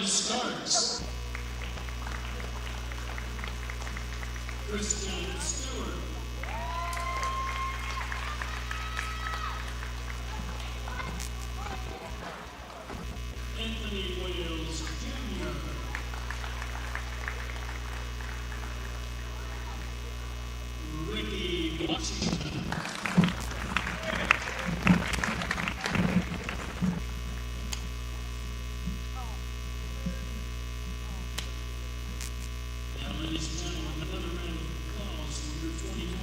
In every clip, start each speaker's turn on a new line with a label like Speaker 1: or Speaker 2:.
Speaker 1: Starks. Christian Stewart. Anthony Wales Jr. Ricky Washington. Ladies and gentlemen, another round of applause for your 2020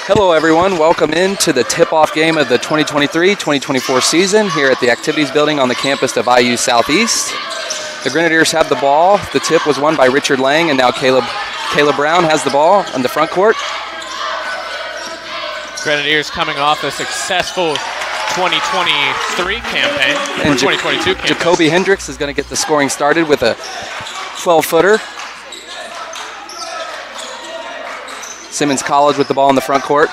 Speaker 2: Hello everyone, welcome into the tip-off game of the 2023-2024 season here at the Activities Building on the campus of IU Southeast. The Grenadiers have the ball. The tip was won by Richard Lang, and now Caleb Brown has the ball on the front court.
Speaker 3: Grenadiers coming off a successful 2023 campaign, and 2022 campaign.
Speaker 2: Jacoby Hendricks is going to get the scoring started with a 12-footer. Simmons College with the ball in the front court.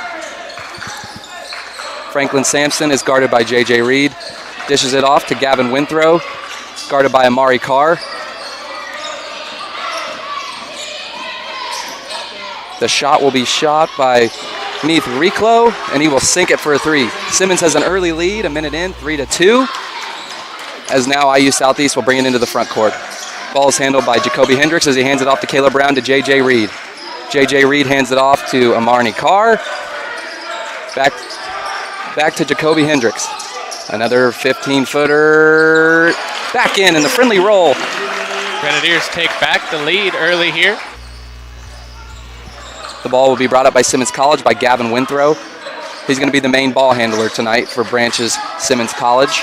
Speaker 2: Franklin Sampson is guarded by J.J. Reed. Dishes it off to Gavin Winthrow, guarded by Amari Carr. The shot will be shot by Neith Reclo, and he will sink it for a three. Simmons has an early lead, a minute in, 3-2, as now IU Southeast will bring it into the front court. Ball is handled by Jacoby Hendricks as he hands it off to Caleb Brown to J.J. Reed. J.J. Reed hands it off to Amarni Carr. Back to Jacoby Hendricks. Another 15-footer. Back in the friendly roll.
Speaker 3: Grenadiers take back the lead early here.
Speaker 2: The ball will be brought up by Simmons College by Gavin Winthrow. He's going to be the main ball handler tonight for Branch's Simmons College.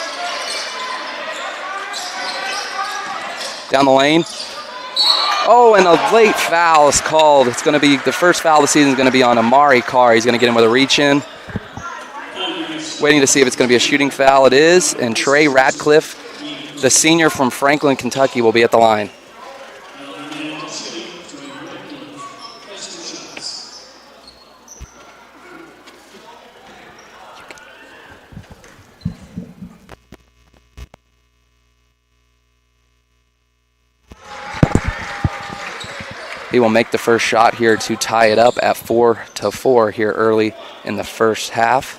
Speaker 2: Down the lane. Oh, and a late foul is called. It's going to be the first foul of the season is going to be on Amari Carr. He's going to get him with a reach-in. Waiting to see if it's going to be a shooting foul. It is, and Trey Radcliffe, the senior from Franklin, Kentucky, will be at the line. He will make the first shot here to tie it up at 4-4 here early in the first half.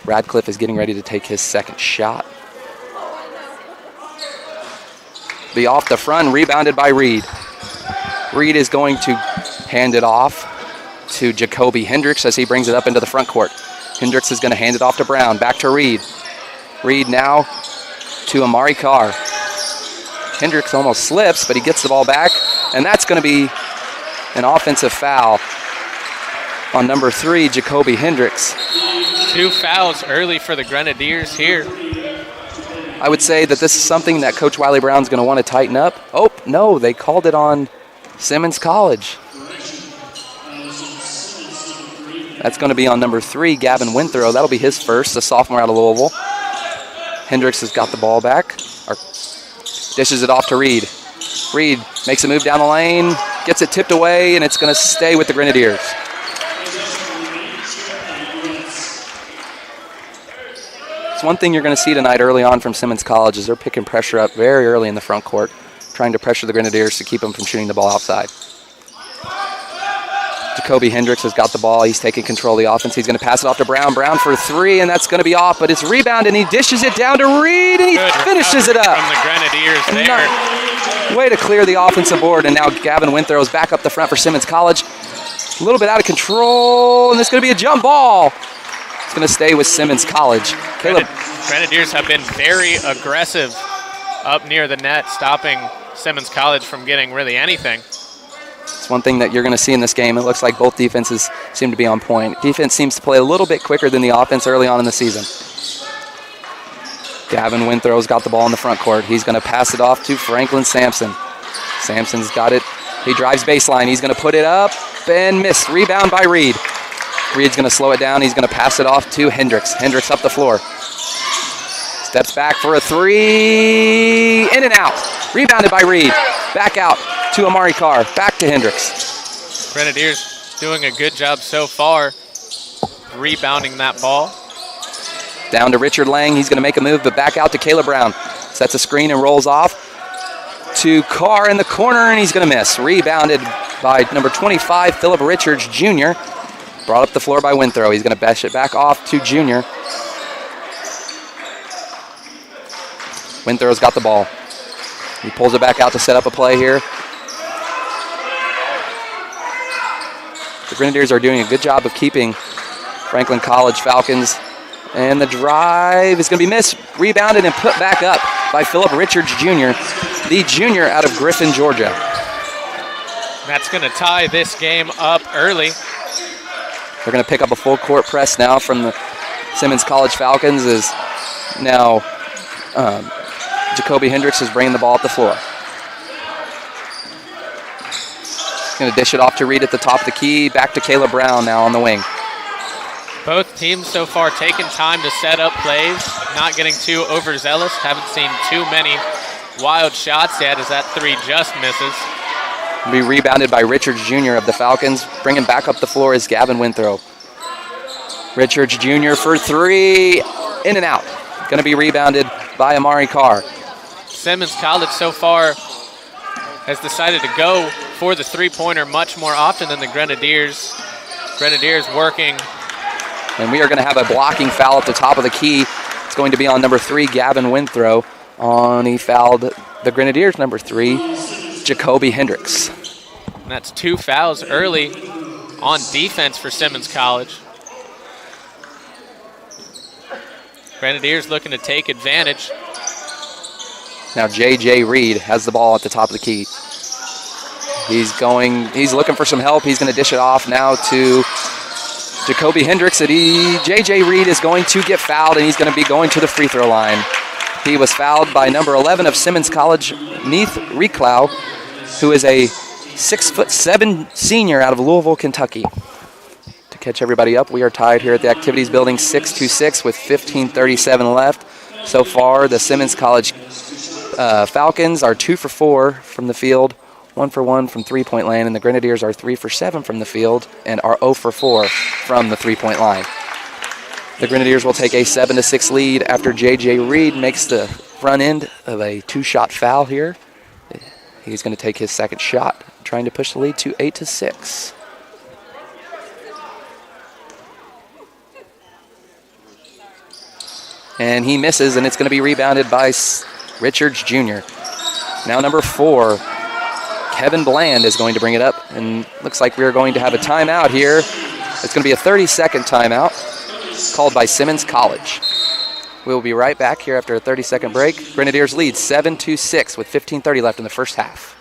Speaker 2: Radcliffe is getting ready to take his second shot. Be off the front, rebounded by Reed. Reed is going to hand it off to Jacoby Hendricks as he brings it up into the front court. Hendricks is going to hand it off to Brown, back to Reed. Reed now to Amari Carr. Hendricks almost slips, but he gets the ball back, and that's going to be an offensive foul on number 3, Jacoby Hendricks.
Speaker 3: 2 fouls early for the Grenadiers here.
Speaker 2: I would say that this is something that Coach Wiley Brown's going to want to tighten up. Oh, no, they called it on Simmons College. That's going to be on number 3, Gavin Winthrow. That'll be his first, the sophomore out of Louisville. Hendricks has got the ball back. Dishes it off to Reed. Reed makes a move down the lane, gets it tipped away, and it's going to stay with the Grenadiers. It's one thing you're going to see tonight early on from Simmons College is they're picking pressure up very early in the front court, trying to pressure the Grenadiers to keep them from shooting the ball outside. Jacoby Hendricks has got the ball. He's taking control of the offense. He's going to pass it off to Brown. Brown for 3, and that's going to be off, but it's rebounded, and he dishes it down to Reed, and he finishes it up.
Speaker 3: From the Grenadiers there.
Speaker 2: Way to clear the offensive board, and now Gavin Winthrow is back up the front for Simmons College. A little bit out of control, and it's going to be a jump ball. It's going to stay with Simmons College.
Speaker 3: Grenadiers have been very aggressive up near the net, stopping Simmons College from getting really anything.
Speaker 2: It's one thing that you're going to see in this game. It looks like both defenses seem to be on point. Defense seems to play a little bit quicker than the offense early on in the season. Gavin Winthrow's got the ball in the front court. He's going to pass it off to Franklin Sampson. Sampson's got it. He drives baseline. He's going to put it up and miss. Rebound by Reed. Reed's going to slow it down. He's going to pass it off to Hendricks. Hendricks up the floor. Steps back for a 3. In and out. Rebounded by Reed. Back out to Amari Carr. Back to Hendricks.
Speaker 3: Grenadiers doing a good job so far rebounding that ball.
Speaker 2: Down to Richard Lang. He's going to make a move, but back out to Caleb Brown. Sets a screen and rolls off to Carr in the corner, and he's going to miss. Rebounded by number 25, Philip Richards Jr. Brought up the floor by Winthrow. He's going to bash it back off to Jr. Winthrow's got the ball. He pulls it back out to set up a play here. The Grenadiers are doing a good job of keeping Franklin College Falcons. And the drive is going to be missed, rebounded, and put back up by Philip Richards Jr., the junior out of Griffin, Georgia.
Speaker 3: That's going to tie this game up early.
Speaker 2: They're going to pick up a full court press now from the Simmons College Falcons as now Jacoby Hendricks is bringing the ball up the floor. Going to dish it off to Reed at the top of the key. Back to Caleb Brown now on the wing.
Speaker 3: Both teams so far taking time to set up plays, not getting too overzealous. Haven't seen too many wild shots yet as that three just misses.
Speaker 2: Be rebounded by Richards Jr. of the Falcons. Bringing back up the floor is Gavin Winthrop. Richards Jr. for three. In and out. Going to be rebounded by Amari Carr.
Speaker 3: Simmons College so far has decided to go for the three-pointer much more often than the Grenadiers. Grenadiers working.
Speaker 2: And we are going to have a blocking foul at the top of the key. It's going to be on number 3, Gavin Winthrop. He fouled the Grenadiers, number 3, Jacoby Hendricks.
Speaker 3: And that's 2 fouls early on defense for Simmons College. Grenadiers looking to take advantage.
Speaker 2: Now J.J. Reed has the ball at the top of the key. He's looking for some help. He's going to dish it off now to Jacoby Hendricks. J.J. Reed is going to get fouled, and he's going to be going to the free throw line. He was fouled by number 11 of Simmons College, Neith Reclau, who is a 6'7" senior out of Louisville, Kentucky. To catch everybody up, we are tied here at the Activities Building 6-6 with 15:37 left. So far, the Simmons College Falcons are 2 for 4 from the field, 1 for 1 from three-point land, and the Grenadiers are 3 for 7 from the field and are 0 for 4 from the three-point line. The Grenadiers will take a 7-6 lead after J.J. Reed makes the front end of a 2-shot foul here. He's going to take his second shot, trying to push the lead to 8-6. And he misses, and it's going to be rebounded by Richards Jr. Now number 4, Kevin Bland is going to bring it up, and looks like we're going to have a timeout here. It's going to be a 30-second timeout called by Simmons College. We'll be right back here after a 30-second break. Grenadiers lead 7-6 with 15:30 left in the first half.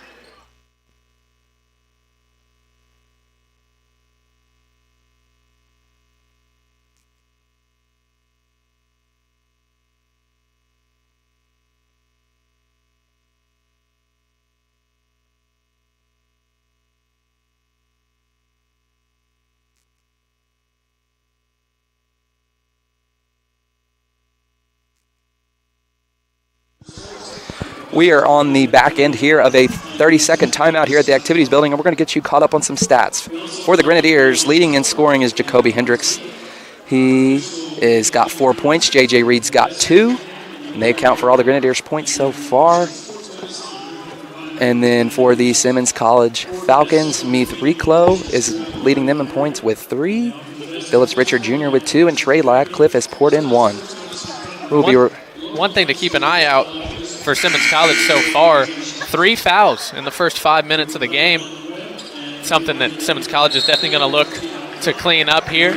Speaker 2: We are on the back end here of a 30-second timeout here at the Activities Building, and we're going to get you caught up on some stats. For the Grenadiers, leading in scoring is Jacoby Hendricks. He has got 4 points. J.J. Reed's got 2, and they account for all the Grenadiers' points so far. And then for the Simmons College Falcons, Neith Reclau is leading them in points with 3. Phillips Richard Jr. with 2, and Trey Ladcliffe has poured in 1.
Speaker 3: One thing to keep an eye out for Simmons College so far, 3 fouls in the first 5 minutes of the game. Something that Simmons College is definitely going to look to clean up here.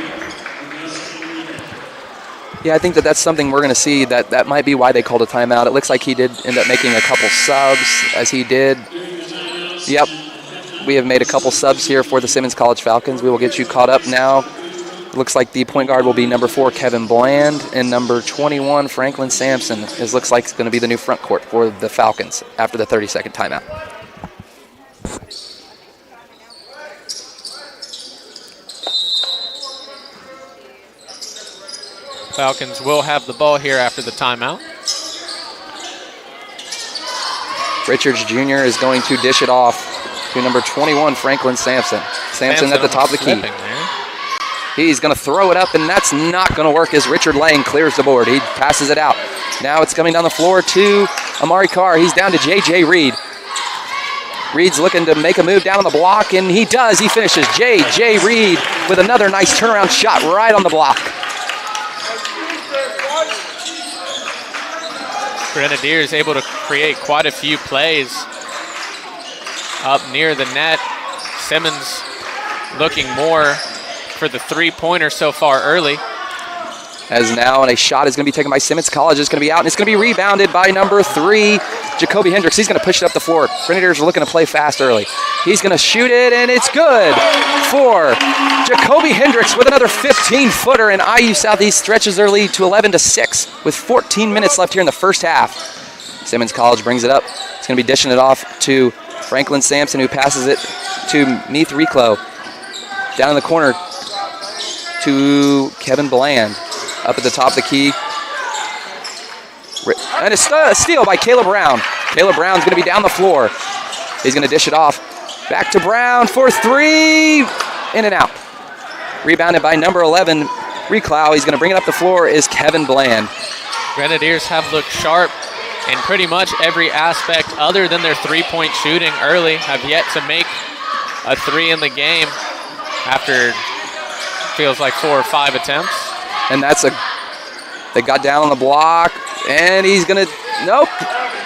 Speaker 2: Yeah, I think that's something we're going to see. That might be why they called a timeout. It looks like he did end up making a couple subs, as he did. Yep, we have made a couple subs here for the Simmons College Falcons. We will get you caught up now. It looks like the point guard will be number 4, Kevin Bland, and number 21, Franklin Sampson. It looks like it's going to be the new front court for the Falcons after the 30-second timeout.
Speaker 3: Falcons will have the ball here after the timeout.
Speaker 2: Richards Jr. is going to dish it off to number 21, Franklin Sampson. Sampson at the top of the key. He's going to throw it up, and that's not going to work as Richard Lang clears the board. He passes it out. Now it's coming down the floor to Amari Carr. He's down to J.J. Reed. Reed's looking to make a move down on the block, and he does. He finishes. J.J. Reed with another nice turnaround shot right on the block.
Speaker 3: Grenadiers able to create quite a few plays up near the net. Simmons looking more for the three-pointer so far early.
Speaker 2: As now, and a shot is going to be taken by Simmons College. It's going to be out, and it's going to be rebounded by number 3, Jacoby Hendricks. He's going to push it up the floor. Grenadiers are looking to play fast early. He's going to shoot it, and it's good for Jacoby Hendricks with another 15-footer, and IU Southeast stretches their lead to 11-6 with 14 minutes left here in the first half. Simmons College brings it up. It's going to be dishing it off to Franklin Sampson, who passes it to Neith Reclo. Down in the corner to Kevin Bland. Up at the top of the key. And a steal by Caleb Brown. Caleb Brown's going to be down the floor. He's going to dish it off. Back to Brown for three. In and out. Rebounded by number 11, Reclow. He's going to bring it up the floor is Kevin Bland.
Speaker 3: Grenadiers have looked sharp in pretty much every aspect other than their three-point shooting early. Have yet to make a three in the game after feels like 4 or 5 attempts.
Speaker 2: And they got down on the block, and he's going to, nope.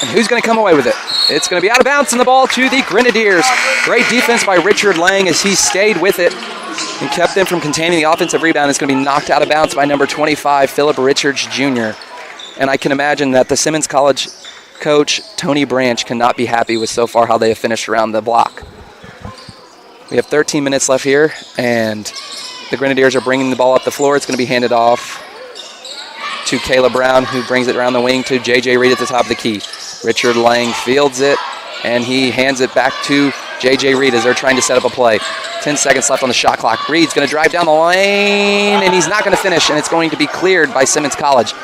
Speaker 2: And who's going to come away with it? It's going to be out of bounds, and the ball to the Grenadiers. Great defense by Richard Lang as he stayed with it and kept them from containing the offensive rebound. It's going to be knocked out of bounds by number 25, Philip Richards Jr. And I can imagine that the Simmons College coach, Tony Branch, cannot be happy with so far how they have finished around the block. We have 13 minutes left here, and the Grenadiers are bringing the ball up the floor. It's going to be handed off to Caleb Brown, who brings it around the wing to J.J. Reed at the top of the key. Richard Lang fields it, and he hands it back to J.J. Reed as they're trying to set up a play. 10 seconds left on the shot clock. Reed's going to drive down the lane, and he's not going to finish, and it's going to be cleared by Simmons College.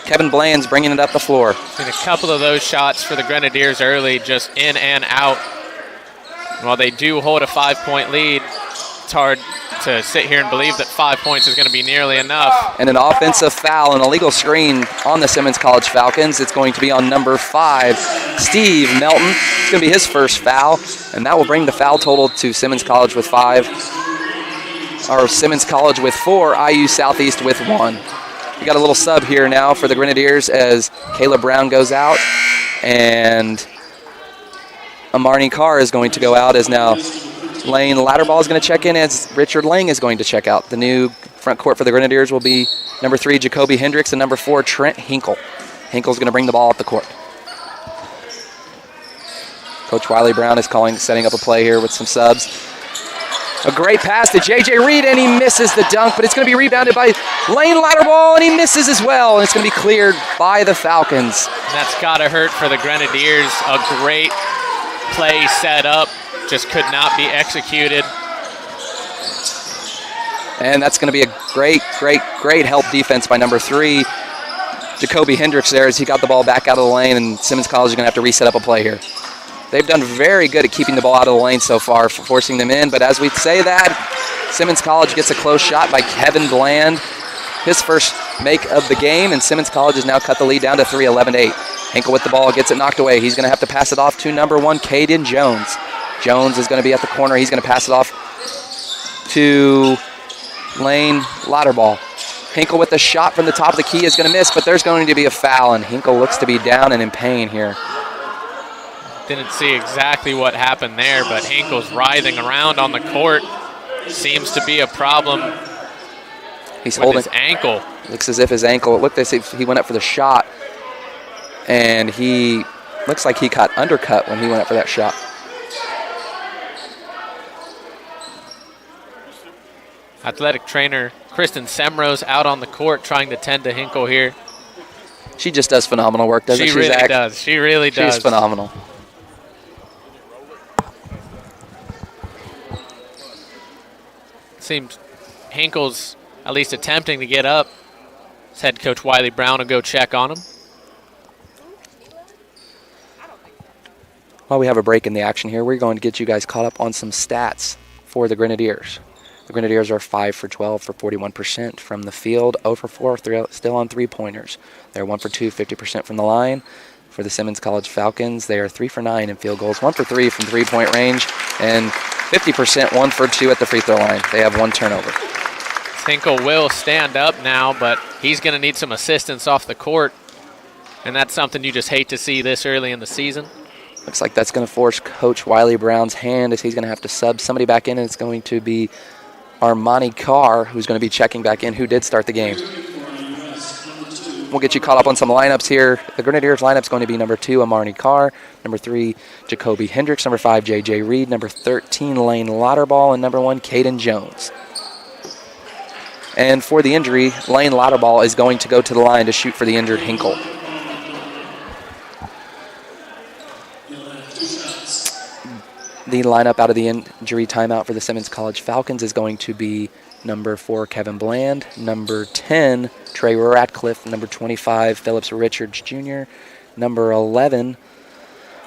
Speaker 2: Kevin Bland's bringing it up the floor.
Speaker 3: And a couple of those shots for the Grenadiers early, just in and out. While they do hold a 5-point lead, it's hard to sit here and believe that 5 points is going to be nearly enough.
Speaker 2: And an offensive foul, an illegal screen on the Simmons College Falcons. It's going to be on number 5, Steve Melton. It's going to be his first foul, and that will bring the foul total to Simmons College with 5, or Simmons College with 4, IU Southeast with 1. We got a little sub here now for the Grenadiers as Caleb Brown goes out, and Amarni Carr is going to go out as now Lane Latterball is going to check in as Richard Lang is going to check out. The new front court for the Grenadiers will be number 3, Jacoby Hendricks, and number 4, Trent Hinkle. Hinkle's going to bring the ball up the court. Coach Wiley Brown is setting up a play here with some subs. A great pass to J.J. Reed, and he misses the dunk, but it's going to be rebounded by Lane Latterball, and he misses as well, and it's going to be cleared by the Falcons.
Speaker 3: That's got to hurt for the Grenadiers. A great play set up, just could not be executed.
Speaker 2: And that's going to be a great help defense by number 3, Jacoby Hendricks there as he got the ball back out of the lane, and Simmons College is going to have to reset up a play here. They've done very good at keeping the ball out of the lane so far, for forcing them in, but as we say that, Simmons College gets a close shot by Kevin Bland, his first make of the game, and Simmons College has now cut the lead down to 3, 11-8. Hinkle with the ball, gets it knocked away. He's going to have to pass it off to number 1, Caden Jones. Jones is going to be at the corner. He's going to pass it off to Lane Latterball. Hinkle with the shot from the top of the key is going to miss, but there's going to be a foul, and Hinkle looks to be down and in pain here.
Speaker 3: Didn't see exactly what happened there, but Hinkle's writhing around on the court. Seems to be a problem
Speaker 2: He's
Speaker 3: with
Speaker 2: holding
Speaker 3: his ankle.
Speaker 2: Looks as if his ankle, it looked as if he went up for the shot, and he looks like he got undercut when he went up for that shot.
Speaker 3: Athletic trainer Kristen Semrose out on the court trying to tend to Hinkle here.
Speaker 2: She just does phenomenal work, doesn't she?
Speaker 3: She really does. She really does.
Speaker 2: She's phenomenal.
Speaker 3: Seems Hinkle's at least attempting to get up. His head coach Wiley Brown will go check on him.
Speaker 2: While we have a break in the action here, we're going to get you guys caught up on some stats for the Grenadiers. The Grenadiers are 5 for 12 for 41% from the field, 0 for 4 still on three-pointers. They're 1 for 2, 50% from the line. For the Simmons College Falcons, they are 3 for 9 in field goals, 1 for 3 from three-point range, and 50%, 1 for 2 at the free throw line. They have 1 turnover.
Speaker 3: Hinkle will stand up now, but he's going to need some assistance off the court, and that's something you just hate to see this early in the season.
Speaker 2: Looks like that's going to force Coach Wiley Brown's hand as he's going to have to sub somebody back in, and it's going to be Armani Carr, who's going to be checking back in, who did start the game. we'll get you caught up on some lineups here. The Grenadiers lineup is going to be number 2, Amarni Carr, number 3, Jacoby Hendricks, number 5, J.J. Reed, number 13, Lane Lauterball, and number 1, Caden Jones. And for the injury, Lane Lauterball is going to go to the line to shoot for the injured Hinkle. The lineup out of the injury timeout for the Simmons College Falcons is going to be number 4, Kevin Bland, number 10, Trey Ratcliffe, number 25, Phillips Richards Jr., number 11,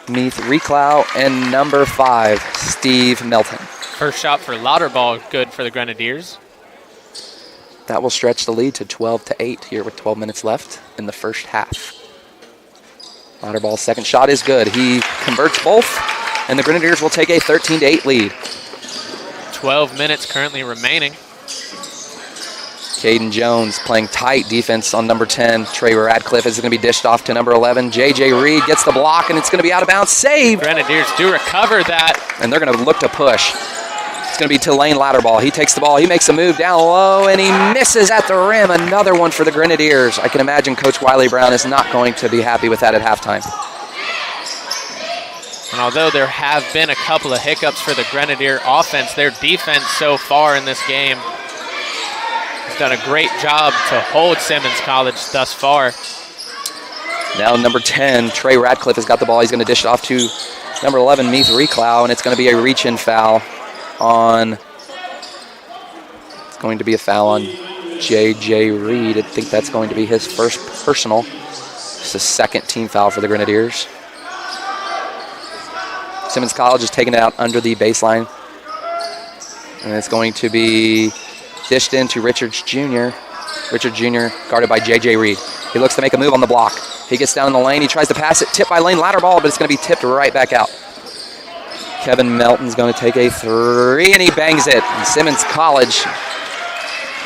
Speaker 2: Meath Reclow, and number 5, Steve Melton.
Speaker 3: First shot for Lauterball, good for the Grenadiers.
Speaker 2: That will stretch the lead to 12-8 here with 12 minutes left in the first half. Lauterball's second shot is good. He converts both, and the Grenadiers will take a 13-8 lead.
Speaker 3: 12 minutes currently remaining.
Speaker 2: Caden Jones playing tight defense on number 10. Trey Radcliffe is going to be dished off to number 11. J.J. Reed gets the block, and it's going to be out of bounds. Saved.
Speaker 3: Grenadiers do recover that.
Speaker 2: And they're going to look to push. It's going to be to Lane Lauterball. He takes the ball. He makes a move down low, and he misses at the rim. Another one for the Grenadiers. I can imagine Coach Wiley Brown is not going to be happy with that at halftime.
Speaker 3: And although there have been a couple of hiccups for the Grenadier offense, their defense so far in this game has done a great job to hold Simmons College thus far.
Speaker 2: Now number 10, Trey Radcliffe has got the ball. He's going to dish it off to number 11, Meath Reclow, and it's going to be a reach-in foul on, it's going to be a foul on J.J. Reed. I think that's going to be his first personal. It's the second team foul for the Grenadiers. Simmons College is taking it out under the baseline. And it's going to be dished into Richards Jr. Richards Jr. guarded by J.J. Reed. He looks to make a move on the block. He gets down in the lane. He tries to pass it. Tipped by Lane Lauterball, but it's going to be tipped right back out. Kevin Melton's going to take a 3, and he bangs it. And Simmons College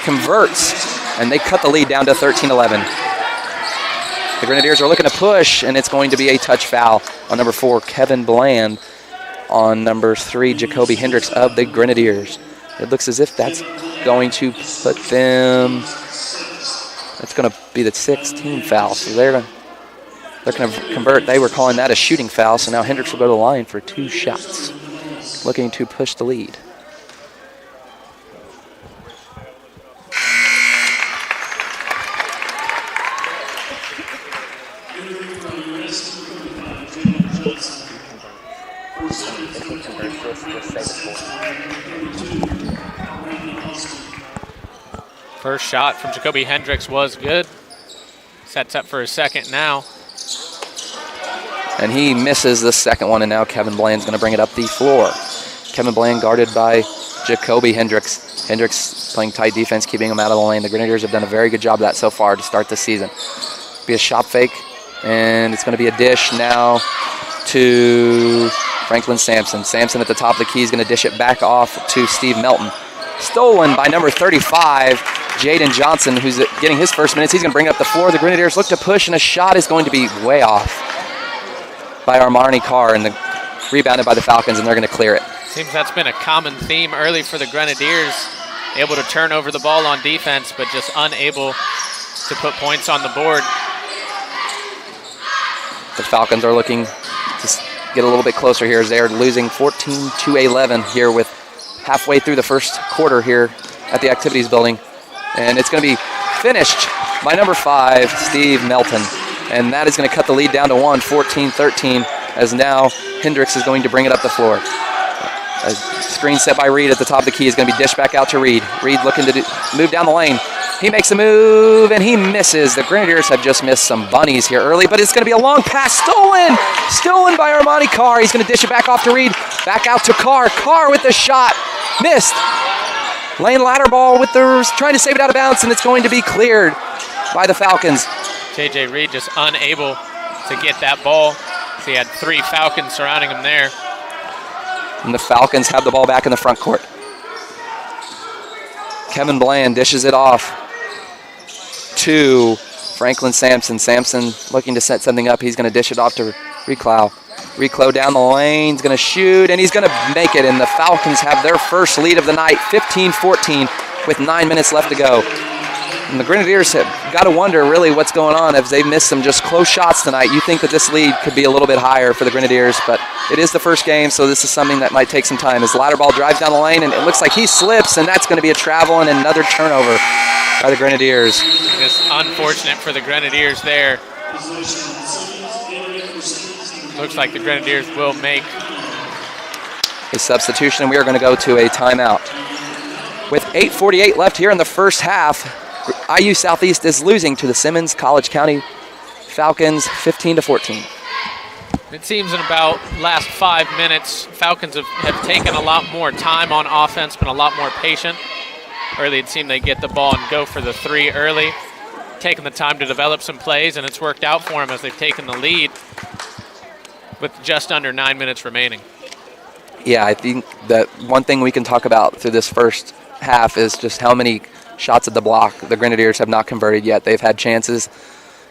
Speaker 2: converts, and they cut the lead down to 13-11. The Grenadiers are looking to push, and it's going to be a touch foul on number 4, Kevin Bland, on number 3, Jacoby Hendricks of the Grenadiers. It looks as if that's going to put them, that's going to be the 16th foul. So they're going to convert. They were calling that a shooting foul, so now Hendricks will go to the line for 2 shots, looking to push the lead.
Speaker 3: First shot from Jacoby Hendricks was good. Sets up for a second now.
Speaker 2: And he misses the second one, and now Kevin Bland's going to bring it up the floor. Kevin Bland guarded by Jacoby Hendricks. Hendricks playing tight defense, keeping him out of the lane. The Grenadiers have done a very good job of that so far to start the season. Be a shot fake, and it's going to be a dish now to Franklin Sampson. Sampson at the top of the key is going to dish it back off to Steve Melton. Stolen by number 35, Jaden Johnson, who's getting his first minutes. He's going to bring it up the floor. The Grenadiers look to push, and a shot is going to be way off by Amarni Carr, and rebounded by the Falcons, and they're going to clear it.
Speaker 3: Seems that's been a common theme early for the Grenadiers. Able to turn over the ball on defense, but just unable to put points on the board.
Speaker 2: The Falcons are looking to get a little bit closer here as they are losing 14-11 here with halfway through the first quarter here at the activities building. And it's going to be finished by number 5, Steve Melton. And that is going to cut the lead down to 1, 14-13, as now Hendricks is going to bring it up the floor. A screen set by Reed at the top of the key is going to be dished back out to Reed. Reed looking to move down the lane. He makes a move, and he misses. The Grenadiers have just missed some bunnies here early, but it's going to be a long pass. Stolen by Amarni Carr. He's going to dish it back off to Reed. Back out to Carr. Carr with the shot. Missed. Lane Lauterball with trying to save it out of bounds, and it's going to be cleared by the Falcons.
Speaker 3: J.J. Reed just unable to get that ball. So he had 3 Falcons surrounding him there.
Speaker 2: And the Falcons have the ball back in the front court. Kevin Bland dishes it off to Franklin Sampson. Sampson looking to set something up. He's going to dish it off to Reclow. Reclow down the lane. He's going to shoot, and he's going to make it. And the Falcons have their first lead of the night, 15-14, with 9 minutes left to go. And the Grenadiers have got to wonder really what's going on if they've missed some just close shots tonight. You think that this lead could be a little bit higher for the Grenadiers, but it is the first game, so this is something that might take some time. As Ladderball drives down the lane, and it looks like he slips, and that's going to be a travel and another turnover by the Grenadiers.
Speaker 3: Just unfortunate for the Grenadiers there. Looks like the Grenadiers will make
Speaker 2: a substitution, and we are going to go to a timeout. With 8:48 left here in the first half, IU Southeast is losing to the Simmons College County Falcons 15-14.
Speaker 3: It seems in about last 5 minutes, Falcons have taken a lot more time on offense, been a lot more patient. Early it seemed they get the ball and go for the three early, taking the time to develop some plays, and it's worked out for them as they've taken the lead with just under 9 minutes remaining.
Speaker 2: Yeah, I think that one thing we can talk about through this first half is just how many shots at the block the Grenadiers have not converted yet. They've had chances,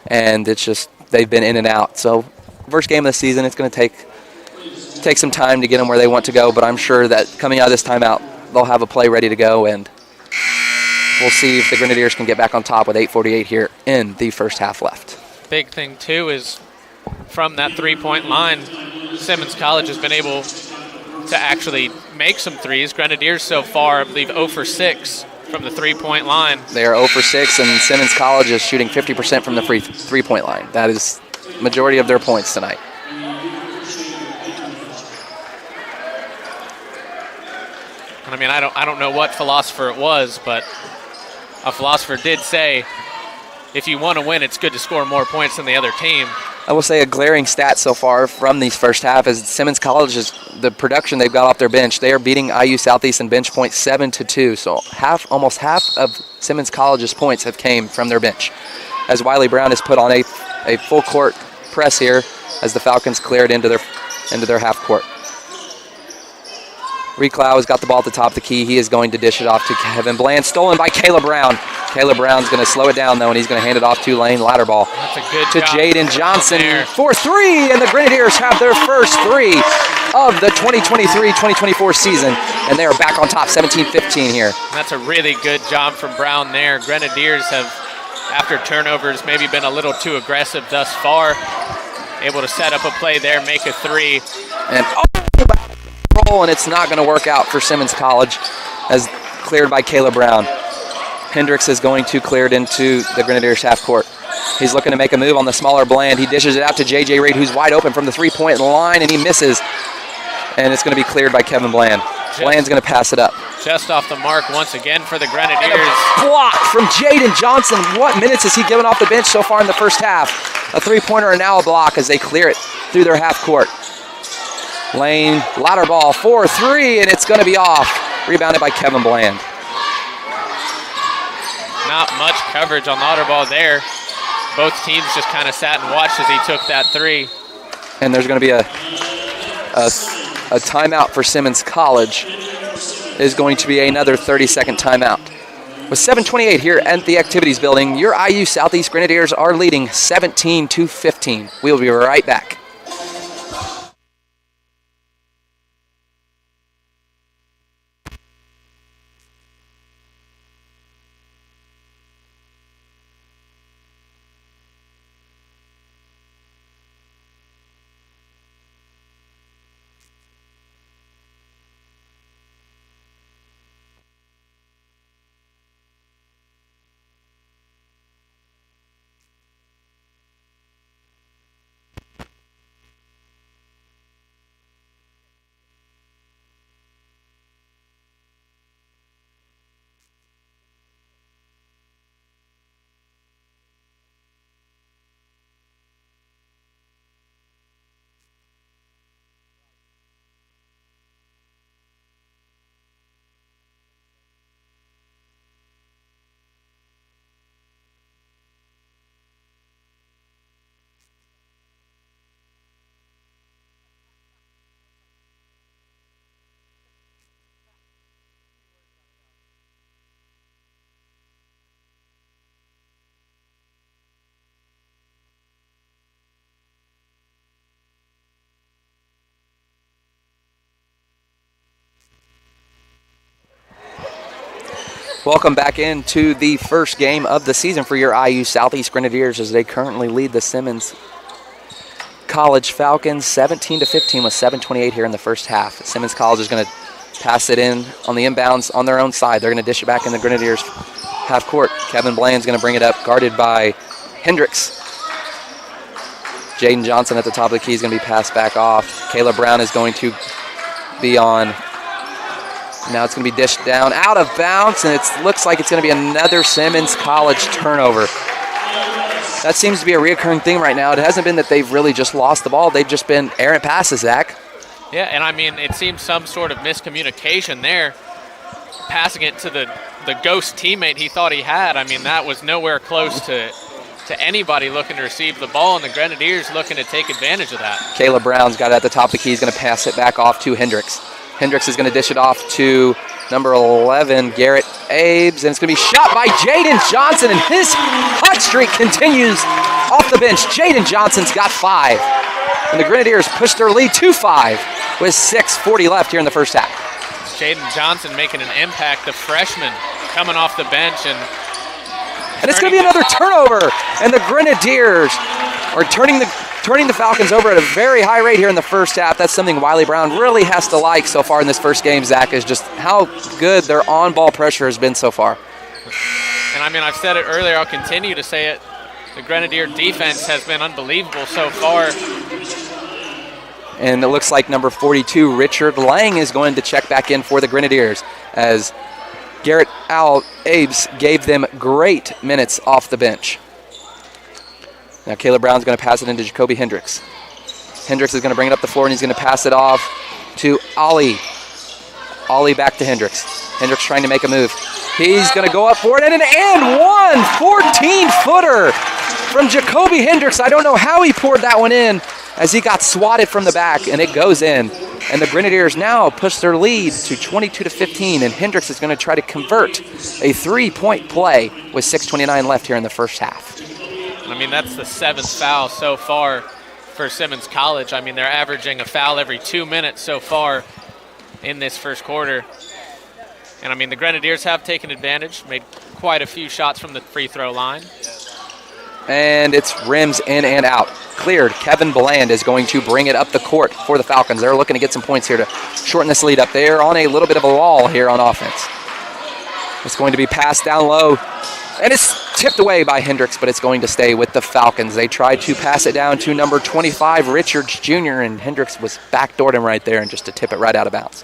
Speaker 2: and it's just they've been in and out. So first game of the season, it's going to take some time to get them where they want to go, but I'm sure that coming out of this timeout, they'll have a play ready to go, and we'll see if the Grenadiers can get back on top with 8:48 here in the first half left.
Speaker 3: Big thing, too, is from that three-point line, Simmons College has been able to actually make some threes. Grenadiers so far, I believe, 0 for 6 from the three-point line.
Speaker 2: They are 0 for 6, and Simmons College is shooting 50% from the three-point line. That is majority of their points tonight.
Speaker 3: And I mean, I don't know what philosopher it was, but a philosopher did say, if you want to win, it's good to score more points than the other team.
Speaker 2: I will say a glaring stat so far from these first half is Simmons College's the production they've got off their bench. They are beating IU Southeast in bench points 7-2. So almost half of Simmons College's points have came from their bench. As Wiley Brown has put on a full court press here as the Falcons clear it into their half court. Reclow has got the ball at the top of the key. He is going to dish it off to Kevin Bland. Stolen by Caleb Brown. Caleb Brown's going to slow it down, though, and he's going to hand it off to Lane Ladderball.
Speaker 3: That's a good
Speaker 2: to
Speaker 3: job
Speaker 2: Jaden Johnson
Speaker 3: there.
Speaker 2: for three, and the Grenadiers have their first three of the 2023-2024 season, and they are back on top, 17-15 here.
Speaker 3: That's a really good job from Brown there. Grenadiers have, after turnovers, maybe been a little too aggressive thus far. Able to set up a play there, make a three.
Speaker 2: And roll, and it's not going to work out for Simmons College as cleared by Caleb Brown. Hendricks is going to clear it into the Grenadiers half court. He's looking to make a move on the smaller Bland. He dishes it out to J.J. Reed, who's wide open from the three-point line, and he misses. And it's going to be cleared by Kevin Bland. Bland's going to pass it up.
Speaker 3: Just off the mark once again for the
Speaker 2: And
Speaker 3: Grenadiers.
Speaker 2: a block from Jaden Johnson. What minutes has he given off the bench so far in the first half? A three-pointer and now a block as they clear it through their half court. Lane, Ladderball, 4-3, and it's going to be off. Rebounded by Kevin Bland.
Speaker 3: Not much coverage on Ladderball there. Both teams just kind of sat and watched as he took that three.
Speaker 2: And there's going to be a timeout for Simmons College. Is going to be another 30-second timeout. With 7:28 here at the Activities Building, your IU Southeast Grenadiers are leading 17-15. We'll be right back. Welcome back into the first game of the season for your IU Southeast Grenadiers as they currently lead the Simmons College Falcons 17-15 with 7:28 here in the first half. Simmons College is going to pass it in on the inbounds on their own side. They're going to dish it back in the Grenadiers half court. Kevin Bland's going to bring it up, guarded by Hendricks. Jaden Johnson at the top of the key is going to be passed back off. Caleb Brown is going to be on. Now it's going to be dished down out of bounds, and it looks like it's going to be another Simmons College turnover. That seems to be a reoccurring thing right now. It hasn't been that they've really just lost the ball. They've just been errant passes, Zach.
Speaker 3: Yeah, and I mean, it seems some sort of miscommunication there. Passing it to the ghost teammate he thought he had. I mean, that was nowhere close to anybody looking to receive the ball, and the Grenadiers looking to take advantage of that.
Speaker 2: Caleb Brown's got it at the top of the key. He's going to pass it back off to Hendricks. Hendricks is going to dish it off to number 11, Garrett Abes, and it's going to be shot by Jaden Johnson, and his hot streak continues off the bench. Jaden Johnson's got 5, and the Grenadiers push their lead to 5 with 6:40 left here in the first half.
Speaker 3: Jaden Johnson making an impact, the freshman coming off the bench, and
Speaker 2: it's going to be another turnover, and the Grenadiers are turning the Falcons over at a very high rate here in the first half. That's something Wiley Brown really has to like so far in this first game, Zach, is just how good their on-ball pressure has been so far.
Speaker 3: And I mean, I've said it earlier, I'll continue to say it. The Grenadier defense has been unbelievable so far.
Speaker 2: And it looks like number 42, Richard Lang, is going to check back in for the Grenadiers as Garrett Abes gave them great minutes off the bench. Now Caleb Brown's going to pass it into Jacoby Hendricks. Hendricks is going to bring it up the floor, and he's going to pass it off to Ollie. Ollie back to Hendricks. Hendricks trying to make a move. He's going to go up for it, and an and one 14-footer from Jacoby Hendricks. I don't know how he poured that one in as he got swatted from the back, and it goes in. And the Grenadiers now push their lead to 22-15, and Hendricks is going to try to convert a 3-point play with 6:29 left here in the first half.
Speaker 3: I mean, that's the 7th foul so far for Simmons College. I mean, they're averaging a foul every 2 minutes so far in this first quarter. And I mean, the Grenadiers have taken advantage, made quite a few shots from the free throw line.
Speaker 2: And it's rims in and out. Cleared. Kevin Bland is going to bring it up the court for the Falcons. They're looking to get some points here to shorten this lead up. They're on a little bit of a lull here on offense. It's going to be passed down low. And it's tipped away by Hendricks, but it's going to stay with the Falcons. They tried to pass it down to number 25, Richards Jr., and Hendricks was backdoored him right there and just to tip it right out of bounds.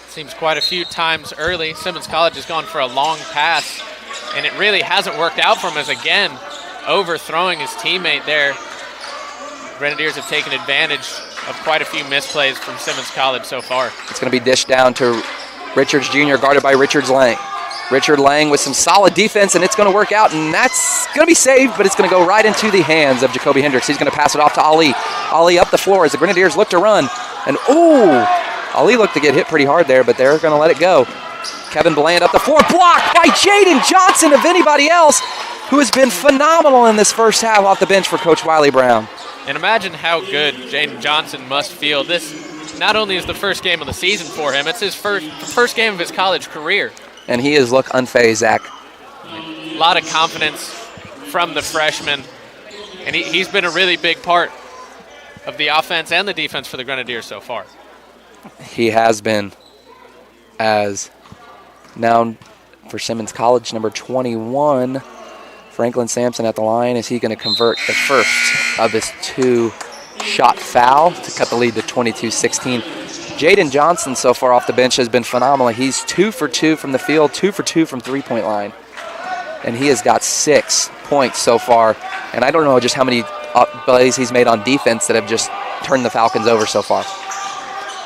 Speaker 3: Seems quite a few times early. Simmons College has gone for a long pass, and it really hasn't worked out for him as, again, overthrowing his teammate there. Grenadiers have taken advantage of quite a few misplays from Simmons College so far.
Speaker 2: It's going to be dished down to Richards Jr., guarded by Richards Lang. Richard Lang with some solid defense, and it's going to work out, and that's going to be saved, but it's going to go right into the hands of Jacoby Hendricks. He's going to pass it off to Ali. Ali up the floor as the Grenadiers look to run, and Ali looked to get hit pretty hard there, but they're going to let it go. Kevin Bland up the floor, blocked by Jaden Johnson, of anybody else, who has been phenomenal in this first half off the bench for Coach Wiley Brown.
Speaker 3: And imagine how good Jaden Johnson must feel. This not only is the first game of the season for him, it's his first game of his college career.
Speaker 2: And he has looked unfazed, Zach.
Speaker 3: A lot of confidence from the freshman. And he's been a really big part of the offense and the defense for the Grenadiers so far.
Speaker 2: He has been, as now for Simmons College, number 21, Franklin Sampson at the line. Is he going to convert the first of his 2-shot foul to cut the lead to 22-16? Jaden Johnson so far off the bench has been phenomenal. He's 2 for 2 from the field, 2 for 2 from three-point line. And he has got 6 points so far. And I don't know just how many plays he's made on defense that have just turned the Falcons over so far.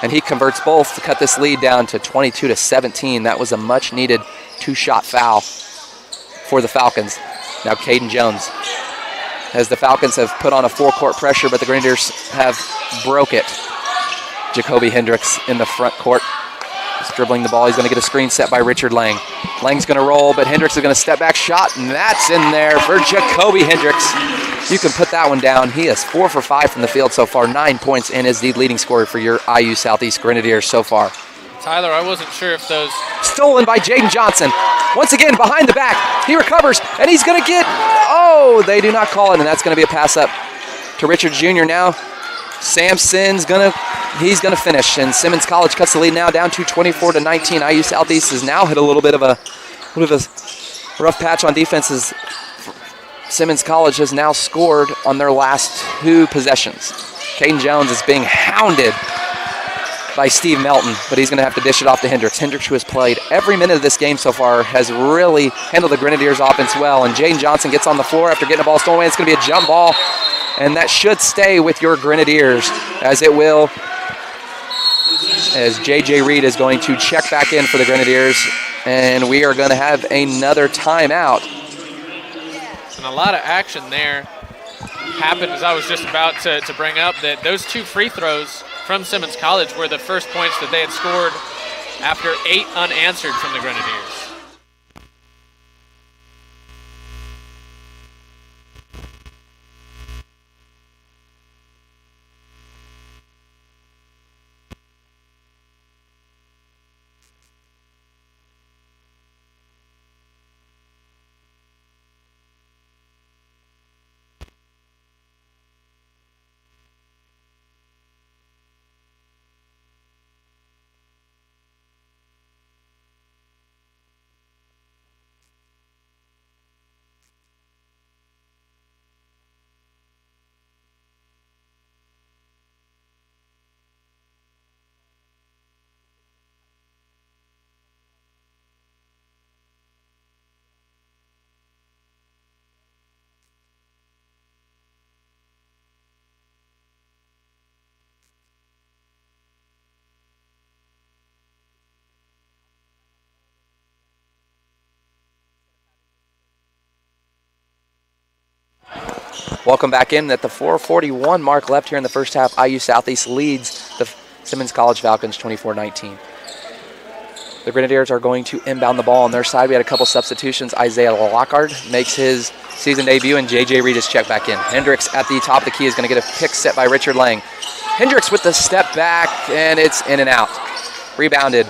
Speaker 2: And he converts both to cut this lead down to 22-17. That was a much-needed 2-shot foul for the Falcons. Now Caden Jones, as the Falcons have put on a full-court pressure, but the Grenadiers have broke it. Jacoby Hendricks in the front court. He's dribbling the ball. He's going to get a screen set by Richard Lang. Lang's going to roll, but Hendricks is going to step back shot, and that's in there for Jacoby Hendricks. You can put that one down. He is 4 for 5 from the field so far, 9 points, and is the leading scorer for your IU Southeast Grenadiers so far.
Speaker 3: Tyler, I wasn't sure if those...
Speaker 2: Stolen by Jaden Johnson. Once again, behind the back. He recovers, and he's going to get... Oh, they do not call it, and that's going to be a pass up to Richard Jr. now. Sampson's he's going to finish, and Simmons College cuts the lead now down to 24-19. IU Southeast has now hit a little bit of a rough patch on defense as Simmons College has now scored on their last 2 possessions. Caden Jones is being hounded by Steve Melton, but he's going to have to dish it off to Hendricks. Hendricks, who has played every minute of this game so far, has really handled the Grenadiers' offense well, and Jaden Johnson gets on the floor after getting the ball stolen away. It's going to be a jump ball, and that should stay with your Grenadiers, as it will, as J.J. Reed is going to check back in for the Grenadiers, and we are going to have another timeout.
Speaker 3: And a lot of action there happened, as I was just about to bring up, that those 2 free throws from Simmons College were the first points that they had scored after 8 unanswered from the Grenadiers.
Speaker 2: Welcome back in at the 4:41 mark left here in the first half. IU Southeast leads the Simmons College Falcons 24-19. The Grenadiers are going to inbound the ball on their side. We had a couple substitutions. Isaiah Lockhart makes his season debut, and J.J. Reed is checked back in. Hendricks at the top of the key is going to get a pick set by Richard Lang. Hendricks with the step back, and it's in and out. Rebounded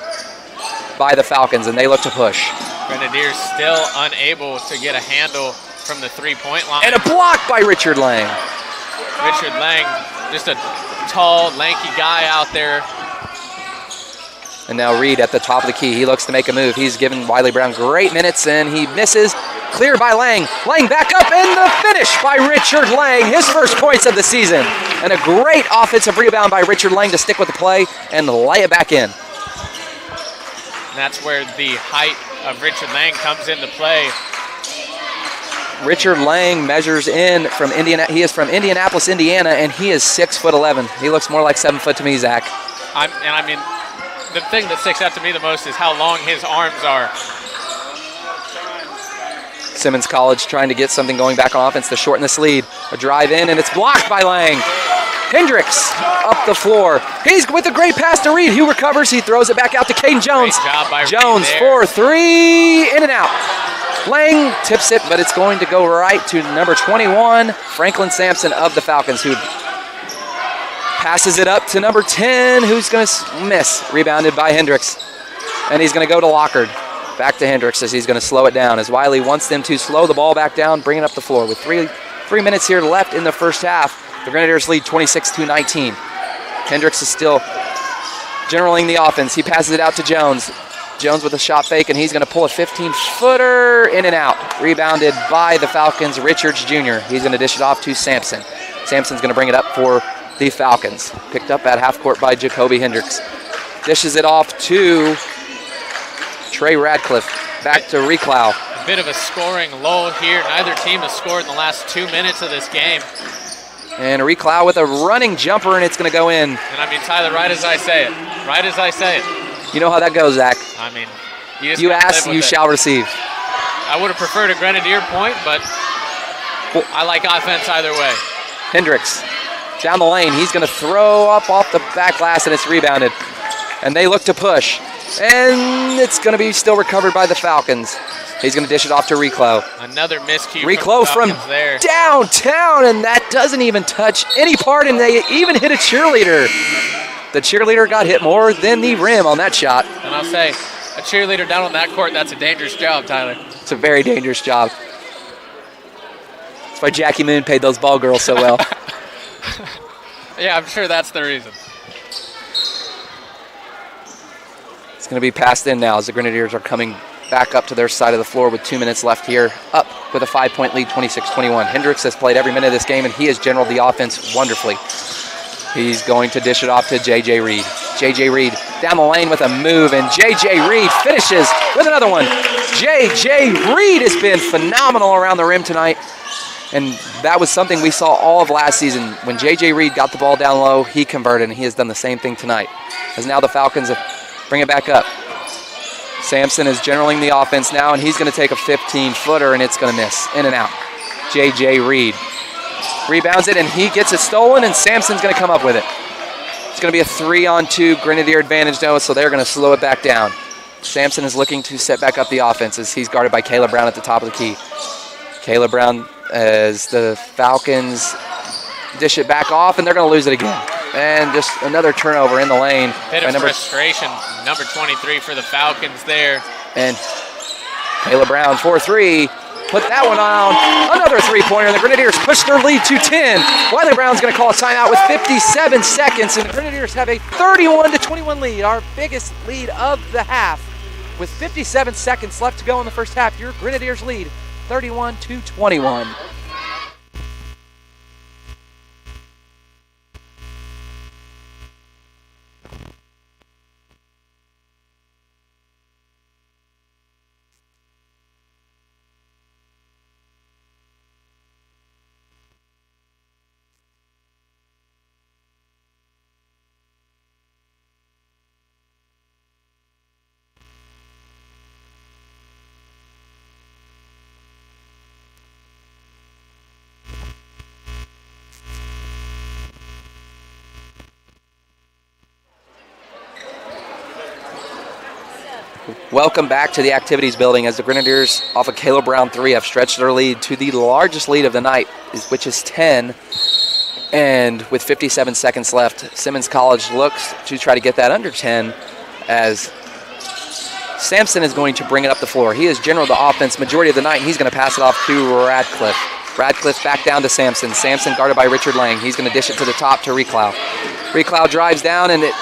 Speaker 2: by the Falcons, and they look to push.
Speaker 3: Grenadiers still unable to get a handle from the 3-point line.
Speaker 2: And a block by Richard Lang.
Speaker 3: Richard Lang, just a tall, lanky guy out there.
Speaker 2: And now Reed at the top of the key. He looks to make a move. He's given Wiley Brown great minutes, and he misses. Cleared by Lang. Lang back up, and the finish by Richard Lang. His first points of the season. And a great offensive rebound by Richard Lang to stick with the play and lay it back in.
Speaker 3: And that's where the height of Richard Lang comes into play.
Speaker 2: Richard Lang measures in from Indiana. He is from Indianapolis, Indiana, and he is 6'11". He looks more like 7 foot to me, Zach.
Speaker 3: I mean, the thing that sticks out to me the most is how long his arms are.
Speaker 2: Simmons College trying to get something going back on offense to shorten this lead. A drive in, and it's blocked by Lang. Hendricks up the floor. He's with a great pass to Reed. He recovers. He throws it back out to Caden Jones.
Speaker 3: Great job by
Speaker 2: Jones
Speaker 3: Reed
Speaker 2: for 3, in and out. Lang tips it, but it's going to go right to number 21, Franklin Sampson of the Falcons, who passes it up to number 10, who's going to miss. Rebounded by Hendricks. And he's going to go to Lockard. Back to Hendricks as he's going to slow it down, as Wiley wants them to slow the ball back down, bring it up the floor. With three minutes here left in the first half, the Grenadiers lead 26-19. Hendricks is still generaling the offense. He passes it out to Jones. Jones with a shot fake, and he's going to pull a 15-footer in and out. Rebounded by the Falcons, Richards Jr. He's going to dish it off to Sampson. Sampson's going to bring it up for the Falcons. Picked up at half court by Jacoby Hendricks. Dishes it off to Trey Radcliffe. Back to Reclow.
Speaker 3: A bit of a scoring lull here. Neither team has scored in the last 2 minutes of this game.
Speaker 2: And Reclow with a running jumper, and it's going to go in.
Speaker 3: And I mean, Tyler, right as I say it. Right as I say it.
Speaker 2: You know how that goes, Zach.
Speaker 3: I mean,
Speaker 2: you ask, you shall receive.
Speaker 3: I would have preferred a Grenadier point, but I like offense either way.
Speaker 2: Hendricks down the lane. He's going to throw up off the back glass, and it's rebounded. And they look to push. And it's going to be still recovered by the Falcons. He's going to dish it off to Reclow.
Speaker 3: Another miscue
Speaker 2: Reclow from
Speaker 3: there.
Speaker 2: Downtown, and that doesn't even touch any part, and they even hit a cheerleader. The cheerleader got hit more than the rim on that shot.
Speaker 3: And I'll say, a cheerleader down on that court, that's a dangerous job, Tyler.
Speaker 2: It's a very dangerous job. That's why Jackie Moon paid those ball girls so well.
Speaker 3: Yeah, I'm sure that's the reason.
Speaker 2: It's going to be passed in now as the Grenadiers are coming back up to their side of the floor with 2 minutes left here. Up with a 5-point lead, 26-21. Hendricks has played every minute of this game, and he has generaled the offense wonderfully. He's going to dish it off to J.J. Reed. J.J. Reed down the lane with a move, and J.J. Reed finishes with another one. J.J. Reed has been phenomenal around the rim tonight, and that was something we saw all of last season. When J.J. Reed got the ball down low, he converted, and he has done the same thing tonight. As now the Falcons bring it back up. Sampson is generaling the offense now, and he's going to take a 15-footer, and it's going to miss. In and out. J.J. Reed rebounds it, and he gets it stolen, and Sampson's going to come up with it. It's going to be a 3-on-2 Grenadier advantage, though, so they're going to slow it back down. Sampson is looking to set back up the offense as he's guarded by Caleb Brown at the top of the key. Caleb Brown as the Falcons dish it back off, and they're going to lose it again. And just another turnover in the lane.
Speaker 3: Bit of frustration, number 23 for the Falcons there.
Speaker 2: And Caleb Brown, 4-3. Put that one on. Another three-pointer, and the Grenadiers push their lead to 10. Wiley Brown's going to call a timeout with 57 seconds, and the Grenadiers have a 31-21 lead, our biggest lead of the half. With 57 seconds left to go in the first half, your Grenadiers lead 31-21. Welcome back to the activities building as the Grenadiers, off of Caleb Brown 3, have stretched their lead to the largest lead of the night, which is 10. And with 57 seconds left, Simmons College looks to try to get that under 10 as Sampson is going to bring it up the floor. He has generaled the offense majority of the night, and he's going to pass it off to Radcliffe. Radcliffe back down to Sampson. Sampson guarded by Richard Lang. He's going to dish it to the top to Reclow. Reclow drives down, and it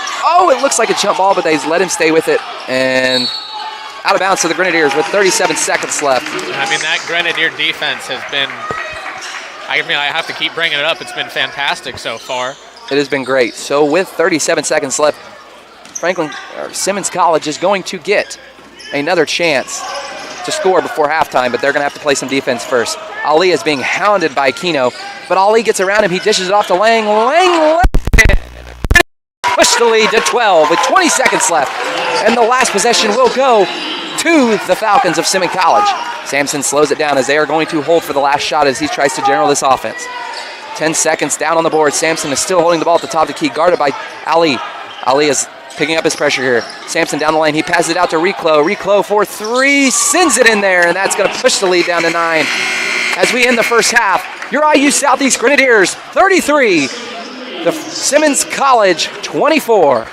Speaker 2: looks like a jump ball, but they let him stay with it. And out of bounds to the Grenadiers with 37 seconds left.
Speaker 3: I mean, that Grenadier defense has been, I have to keep bringing it up. It's been fantastic so far.
Speaker 2: It has been great. So with 37 seconds left, Simmons College is going to get another chance to score before halftime, but they're going to have to play some defense first. Ali is being hounded by Keno, but Ali gets around him. He dishes it off to Lang. Lang push the lead to 12 with 20 seconds left, and the last possession will go to the Falcons of Simmons College. Sampson slows it down as they are going to hold for the last shot as he tries to general this offense. 10 seconds down on the board. Sampson is still holding the ball at the top of the key, guarded by Ali. Ali is picking up his pressure here. Sampson down the lane. He passes it out to Reclow. Reclow for 3, sends it in there, and that's going to push the lead down to 9. As we end the first half, your IU Southeast Grenadiers 33, the Simmons College 24.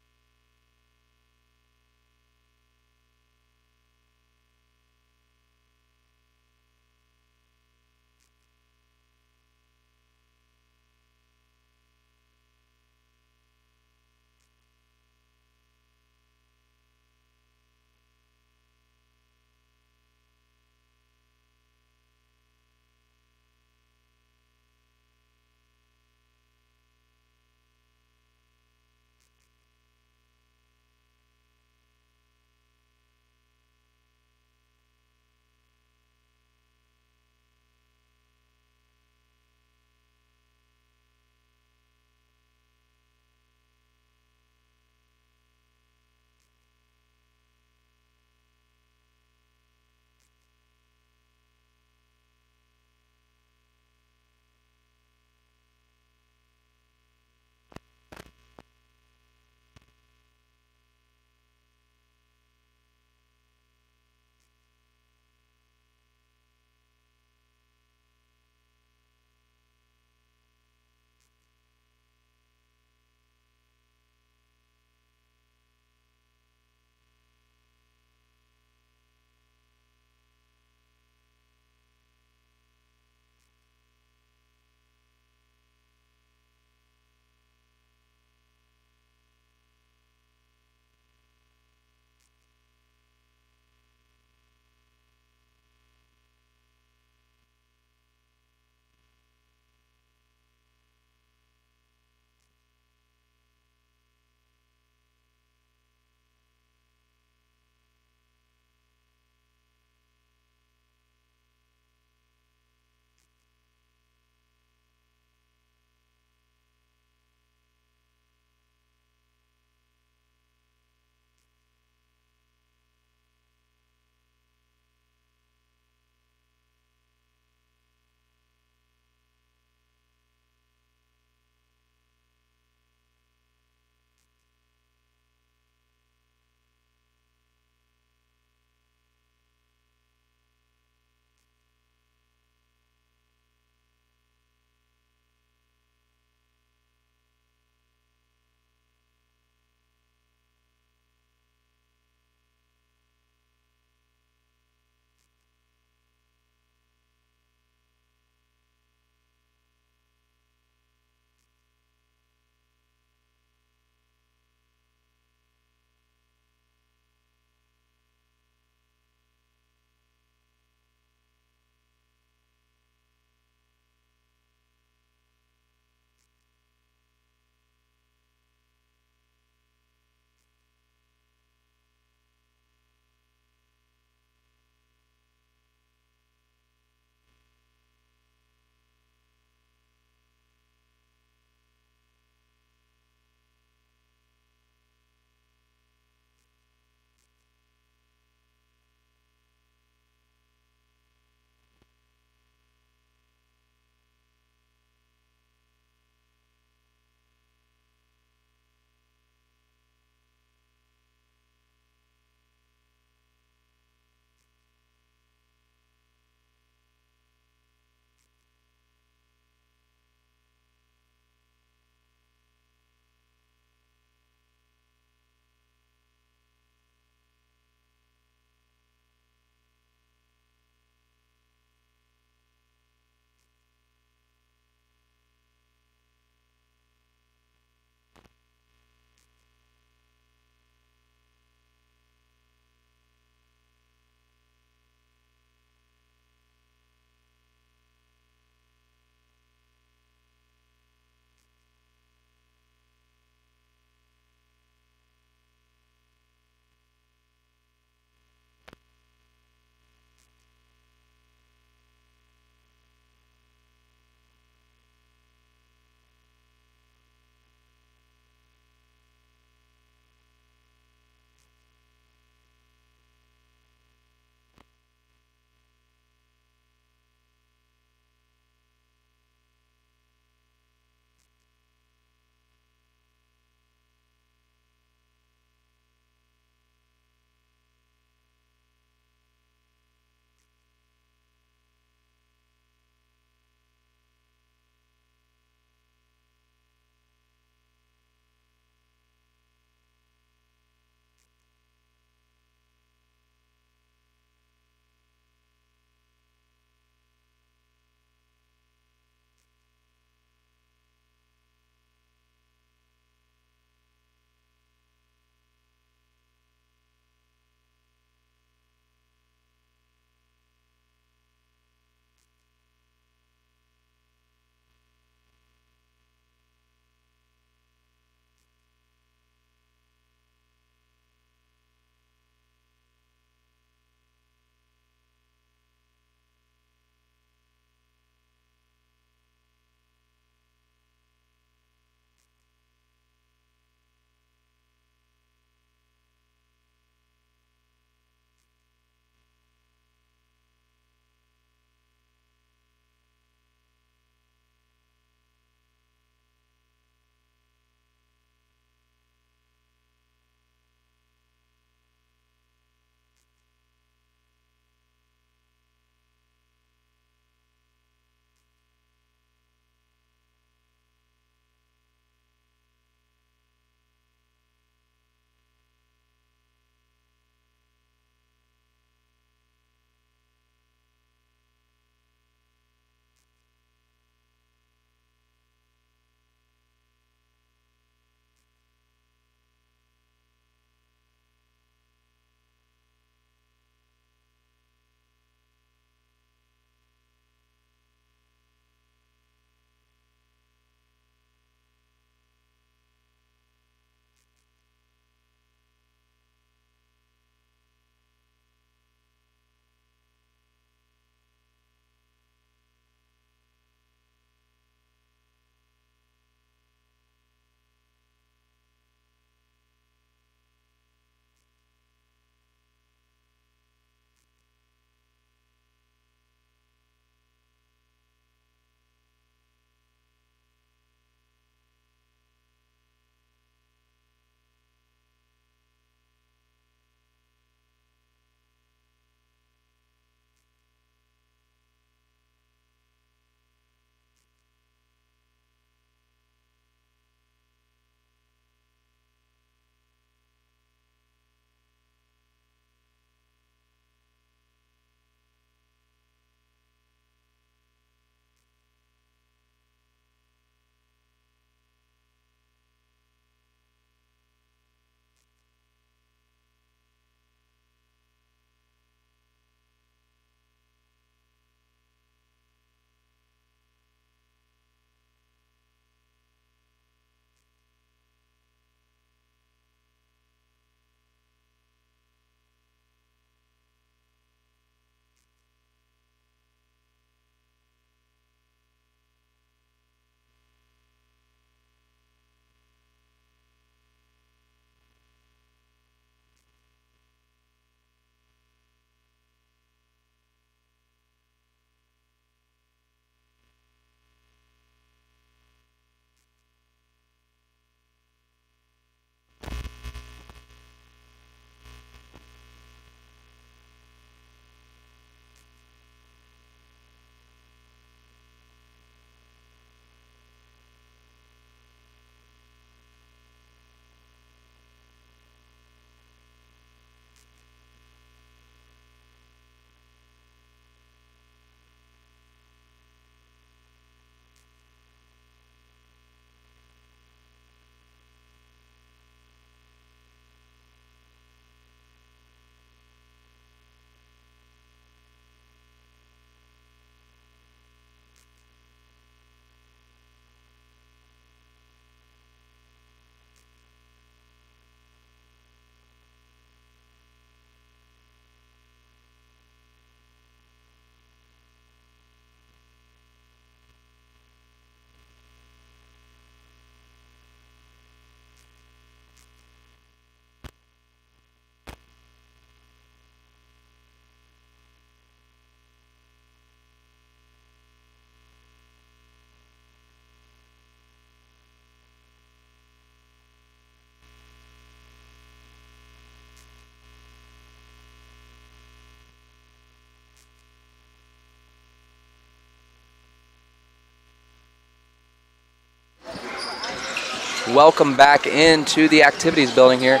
Speaker 2: welcome back into the activities building here.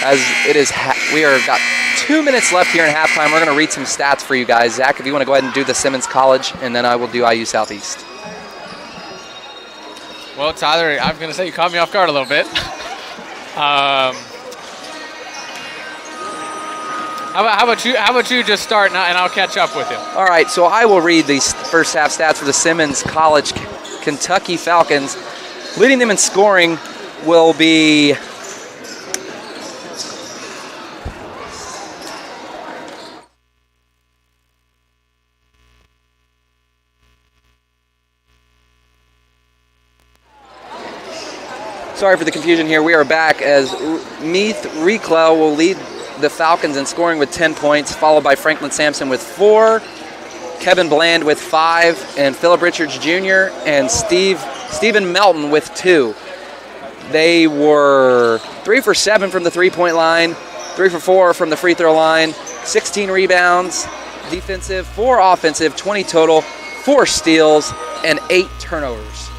Speaker 2: As it is, we are got 2 minutes left here in halftime. We're going to read some stats for you guys. Zach, if you want to go ahead and do the Simmons College, and then I will do IU Southeast.
Speaker 3: Well, Tyler, I'm going to say you caught me off guard a little bit. How about you just start and I'll catch up with you.
Speaker 2: All right, so I will read these first half stats for the Simmons College Kentucky Falcons. Leading them in scoring will be sorry for the confusion here. We are back as Meath Reclau will lead the Falcons in scoring with 10 points, followed by Franklin Sampson with 4, Kevin Bland with 5, and Philip Richards Jr. and Stephen Melton with 2. They were 3 for 7 from the three-point line, 3 for 4 from the free throw line, 16 rebounds, defensive, 4 offensive, 20 total, 4 steals, and 8 turnovers.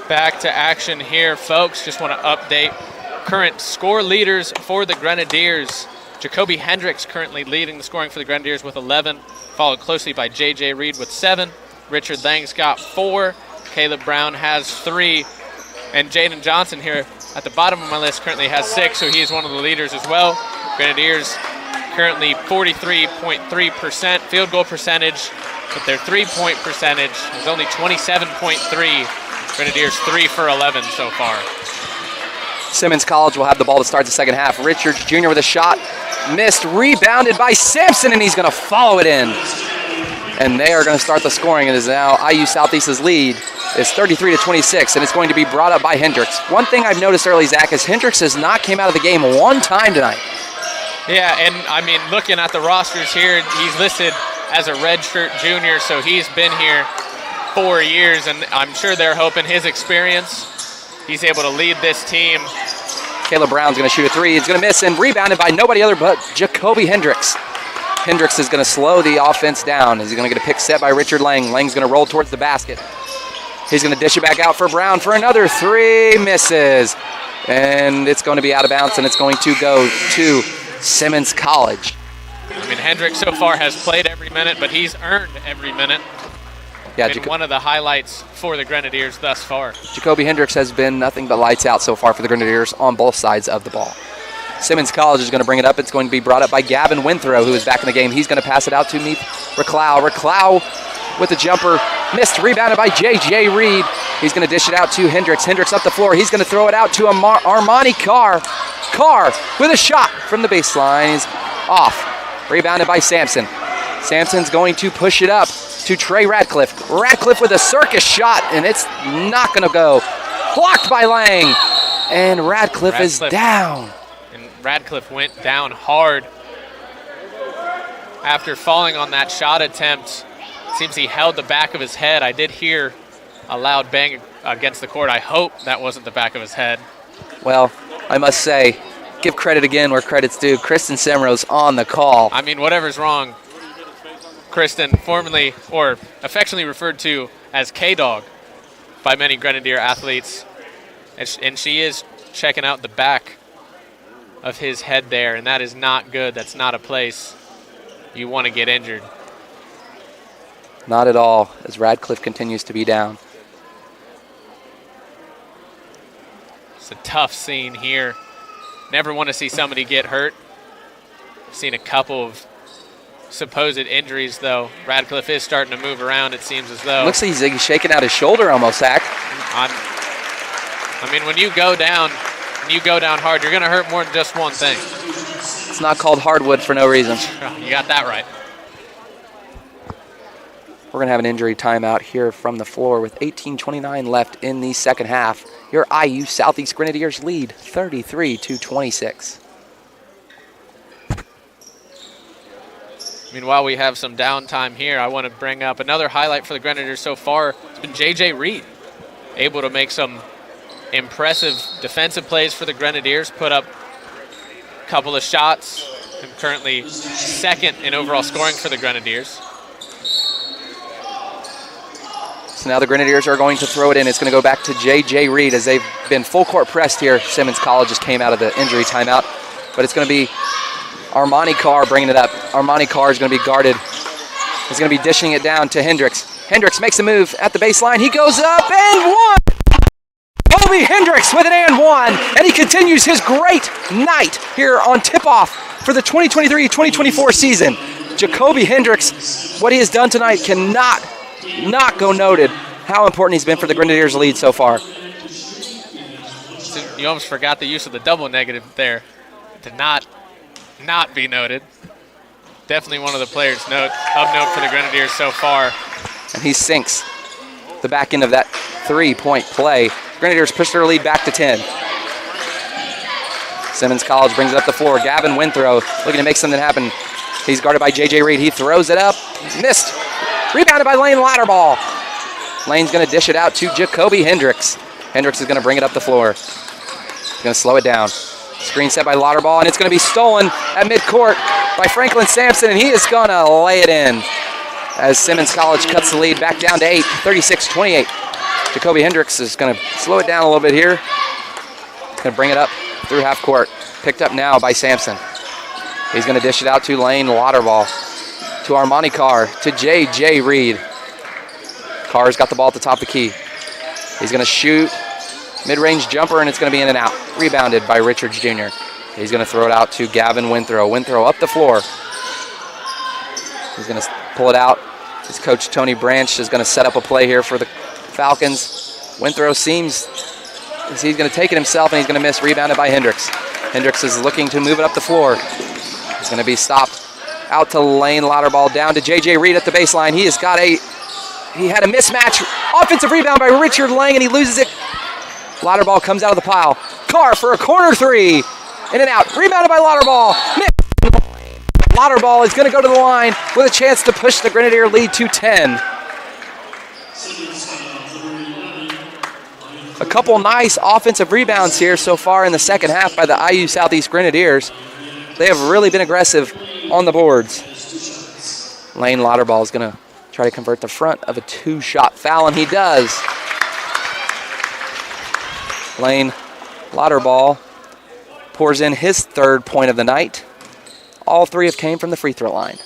Speaker 3: Back to action here, folks. Just want to update current score leaders for the Grenadiers. Jacoby Hendricks currently leading the scoring for the Grenadiers with 11, followed closely by J.J. Reed with 7. Richard Lang's got 4. Caleb Brown has 3. And Jaden Johnson here at the bottom of my list currently has 6, so he is one of the leaders as well. Grenadiers currently 43.3% field goal percentage, but their three-point percentage is only 27.3. Grenadiers 3 for 11 so far.
Speaker 2: Simmons College will have the ball to start the second half. Richards Jr. with a shot. Missed, rebounded by Sampson, and he's going to follow it in. And they are going to start the scoring. It is now IU Southeast's lead is 33-26, and it's going to be brought up by Hendricks. One thing I've noticed early, Zach, is Hendricks has not came out of the game one time tonight.
Speaker 3: Yeah, and I mean, looking at the rosters here, he's listed as a redshirt junior, so he's been here 4 years, and I'm sure they're hoping his experience, he's able to lead this team.
Speaker 2: Caleb Brown's going to shoot a 3. He's going to miss, and rebounded by nobody other but Jacoby Hendricks. Hendricks is going to slow the offense down. He's going to get a pick set by Richard Lang. Lang's going to roll towards the basket. He's going to dish it back out for Brown for another 3. Misses. And it's going to be out of bounds, and it's going to go to Simmons College.
Speaker 3: I mean, Hendricks so far has played every minute, but he's earned every minute.
Speaker 2: Yeah,
Speaker 3: been one of the highlights for the Grenadiers thus far.
Speaker 2: Jacoby Hendricks has been nothing but lights out so far for the Grenadiers on both sides of the ball. Simmons College is going to bring it up. It's going to be brought up by Gavin Winthrow, who is back in the game. He's going to pass it out to Meath Reclau. Reclau with a jumper. Missed, rebounded by J.J. Reed. He's going to dish it out to Hendricks. Hendricks up the floor. He's going to throw it out to Armani Carr. Carr with a shot from the baseline. He's off. Rebounded by Sampson. Sampson's going to push it up to Trey Radcliffe. Radcliffe with a circus shot, and it's not going to go. Blocked by Lang, and Radcliffe is down.
Speaker 3: And Radcliffe went down hard after falling on that shot attempt. Seems he held the back of his head. I did hear a loud bang against the court. I hope that wasn't the back of his head.
Speaker 2: Well, I must say, give credit again where credit's due. Kristen Semrose on the call.
Speaker 3: I mean, whatever's wrong, Kristen, formerly or affectionately referred to as K-Dog by many Grenadier athletes, and she is checking out the back of his head there, and that is not good. That's not a place you want to get injured.
Speaker 2: Not at all, as Radcliffe continues to be down.
Speaker 3: It's a tough scene here. Never want to see somebody get hurt. Seen a couple of supposed injuries, though. Radcliffe is starting to move around, it seems as though.
Speaker 2: Looks like he's shaking out his shoulder almost, Zach.
Speaker 3: I mean, when you go down hard, you're going to hurt more than just one thing.
Speaker 2: It's not called hardwood for no reason.
Speaker 3: You got that right.
Speaker 2: We're going to have an injury timeout here from the floor with 18:29 left in the second half. Your IU Southeast Grenadiers lead 33-26.
Speaker 3: Meanwhile, we have some downtime here. I want to bring up another highlight for the Grenadiers so far. It's been J.J. Reed, able to make some impressive defensive plays for the Grenadiers, put up a couple of shots, and currently second in overall scoring for the Grenadiers.
Speaker 2: So now the Grenadiers are going to throw it in. It's going to go back to J.J. Reed as they've been full court pressed here. Simmons College just came out of the injury timeout, but it's going to be Armani Carr bringing it up. Armani Carr is going to be guarded. He's going to be dishing it down to Hendricks. Hendricks makes a move at the baseline. He goes up and one. Kobe Hendricks with an and one, and he continues his great night here on tip-off for the 2023-2024 season. Jacoby Hendricks, what he has done tonight cannot not go noted. How important he's been for the Grenadiers' lead so far.
Speaker 3: So you almost forgot the use of the double negative there to not be noted. Definitely one of the players of note for the Grenadiers so far.
Speaker 2: And he sinks the back end of that three-point play. Grenadiers push their lead back to 10. Simmons College brings it up the floor. Gavin Withrow looking to make something happen. He's guarded by J.J. Reed. He throws it up. Missed. Rebounded by Lane Latterball. Lane's going to dish it out to Jacoby Hendricks. Hendricks is going to bring it up the floor. He's going to slow it down. Screen set by Latterball, and it's going to be stolen at midcourt by Franklin Sampson, and he is going to lay it in as Simmons College cuts the lead back down to 8, 36-28. Jacoby Hendricks is going to slow it down a little bit here. Going to bring it up through half court. Picked up now by Sampson. He's going to dish it out to Lane Latterball, to Armani Carr, to J.J. Reed. Carr's got the ball at the top of the key. He's going to shoot. Mid-range jumper, and it's going to be in and out. Rebounded by Richards Jr. He's going to throw it out to Gavin Withrow. Withrow up the floor. He's going to pull it out. His coach, Tony Branch, is going to set up a play here for the Falcons. Withrow seems as he's going to take it himself, and he's going to miss. Rebounded by Hendricks. Hendricks is looking to move it up the floor. He's going to be stopped out to Lane Latterball, down to J.J. Reed at the baseline. He had a mismatch. Offensive rebound by Richard Lang, and he loses it. Latterball comes out of the pile. Carr for a corner three. In and out. Rebounded by Latterball. Latterball is going to go to the line with a chance to push the Grenadier lead to 10. A couple nice offensive rebounds here so far in the second half by the IU Southeast Grenadiers. They have really been aggressive on the boards. Lane Latterball is going to try to convert the front of a two-shot foul, and he does. Lane Latterball pours in his third point of the night. All three have came from the free throw line.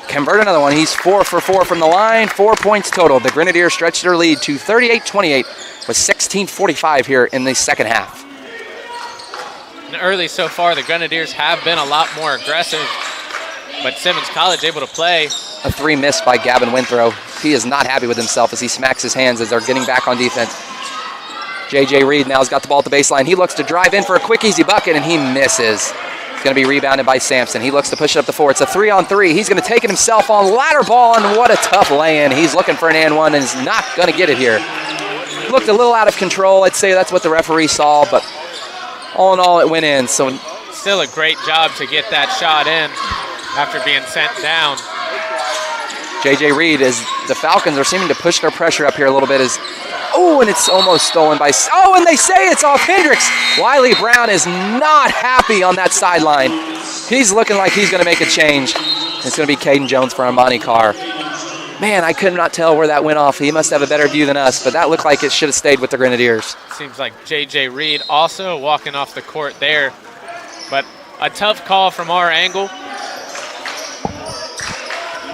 Speaker 2: Convert another one. He's 4 for 4 from the line. 4 points total. The Grenadiers stretch their lead to 38-28 with 16:45 here in the second half.
Speaker 3: And early so far, the Grenadiers have been a lot more aggressive, but Simmons College able to play.
Speaker 2: A three missed by Gavin Withrow. He is not happy with himself as he smacks his hands as they're getting back on defense. J.J. Reed now has got the ball at the baseline. He looks to drive in for a quick, easy bucket, and he misses. It's going to be rebounded by Sampson. He looks to push it up the floor. It's a 3-on-3. He's going to take it himself on ladder ball, and what a tough lay-in. He's looking for an and one and is not going to get it here. Looked a little out of control. I'd say that's what the referee saw, but all in all, it went in. So
Speaker 3: still a great job to get that shot in after being sent down.
Speaker 2: J.J. Reed, as the Falcons are seeming to push their pressure up here a little bit, and it's almost stolen by, and they say it's off Hendricks. Wiley Brown is not happy on that sideline. He's looking like he's going to make a change. It's going to be Caden Jones for Armani Carr. Man, I could not tell where that went off. He must have a better view than us, but that looked like it should have stayed with the Grenadiers.
Speaker 3: Seems like J.J. Reed also walking off the court there, but a tough call from our angle.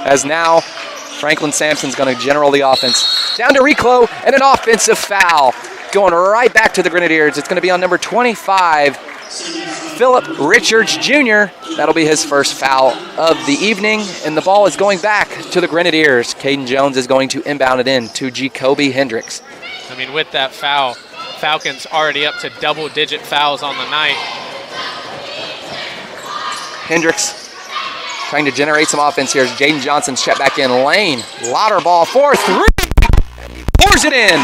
Speaker 2: As now, Franklin Sampson's going to general the offense. Down to Reclo, and an offensive foul. Going right back to the Grenadiers. It's going to be on number 25, Philip Richards Jr. That'll be his first foul of the evening, and the ball is going back to the Grenadiers. Caden Jones is going to inbound it in to Jacoby Hendricks.
Speaker 3: I mean, with that foul, Falcons already up to double-digit fouls on the night.
Speaker 2: Hendricks trying to generate some offense here as Jaden Johnson's checked back in. Lane, Lauterball for three. Pours it in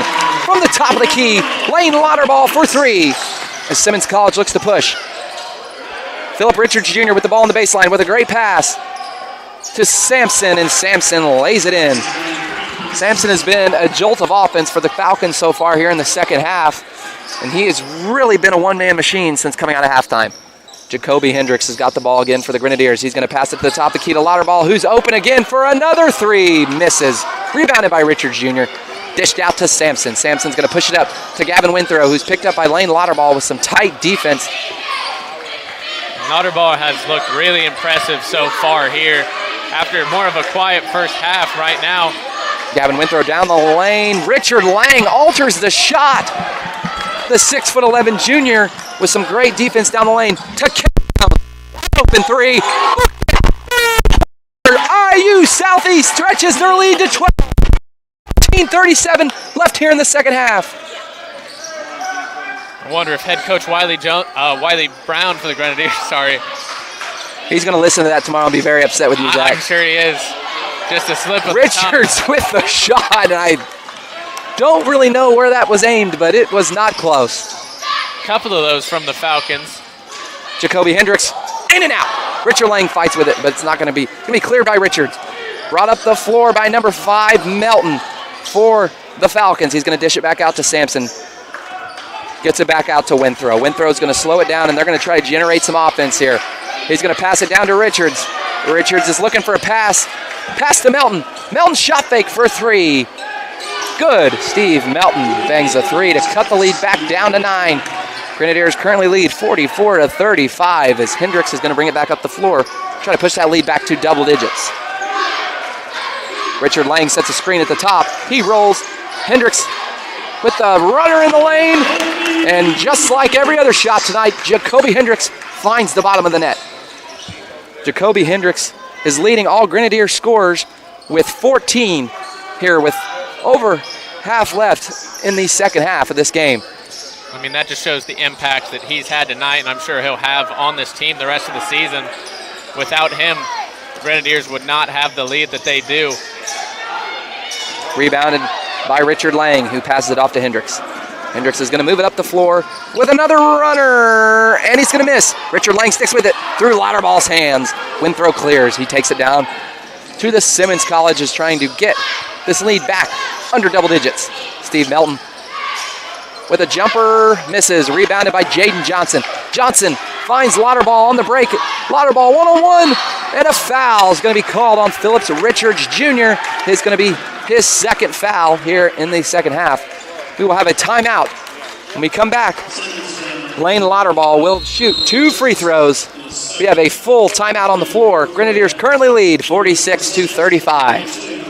Speaker 2: from the top of the key. Lane Lauterball for three as Simmons College looks to push. Philip Richards Jr. with the ball on the baseline with a great pass to Sampson, and Sampson lays it in. Sampson has been a jolt of offense for the Falcons so far here in the second half, and he has really been a one-man machine since coming out of halftime. Jacoby Hendricks has got the ball again for the Grenadiers. He's going to pass it to the top of the key to Lauterball, who's open again for another three. Misses. Rebounded by Richards Jr. Dished out to Sampson. Sampson's going to push it up to Gavin Winthrow, who's picked up by Lane Lauterball with some tight defense.
Speaker 3: Lauterball has looked really impressive so far here after more of a quiet first half right now.
Speaker 2: Gavin Winthrow down the lane. Richard Lang alters the shot. The 6'11" junior with some great defense down the lane to open three. IU Southeast stretches their lead to 12. 15:37 left here in the second half.
Speaker 3: I wonder if head coach Wiley Brown for the Grenadiers,
Speaker 2: He's going to listen to that tomorrow and be very upset with you, Zach.
Speaker 3: I'm sure he is. Just a slip of
Speaker 2: Richards with the shot, and I don't really know where that was aimed, but it was not close.
Speaker 3: A couple of those from the Falcons.
Speaker 2: Jacoby Hendricks in and out. Richard Lang fights with it, but it's not going to be cleared by Richards. Brought up the floor by number 5, Melton, for the Falcons. He's going to dish it back out to Sampson. Gets it back out to Winthrow. Winthrow's going to slow it down, and they're going to try to generate some offense here. He's going to pass it down to Richards. Richards is looking for a pass. Pass to Melton. Melton shot fake for three. Good. Steve Melton bangs a three to cut the lead back down to 9. Grenadiers currently lead 44-35 as Hendricks is going to bring it back up the floor. Try to push that lead back to double digits. Richard Lang sets a screen at the top. He rolls. Hendricks with the runner in the lane. And just like every other shot tonight, Jacoby Hendricks finds the bottom of the net. Jacoby Hendricks is leading all Grenadier scorers with 14 here with over half left in the second half of this game.
Speaker 3: I mean, that just shows the impact that he's had tonight, and I'm sure he'll have on this team the rest of the season. Without him, Grenadiers would not have the lead that they do.
Speaker 2: Rebounded by Richard Lang, who passes it off to Hendricks. Hendricks is going to move it up the floor with another runner, and he's going to miss. Richard Lang sticks with it through Lauterball's hands. Winthrow clears. He takes it down to the Simmons College, is trying to get this lead back under double digits. Steve Melton with a jumper, misses. Rebounded by Jaden Johnson. Johnson finds Lauterball on the break. Lauterball one-on-one, and a foul is going to be called on Phillips Richards Jr. It's going to be his second foul here in the second half. We will have a timeout. When we come back, Lane Lauterball will shoot 2 free throws. We have a full timeout on the floor. Grenadiers currently lead 46-35.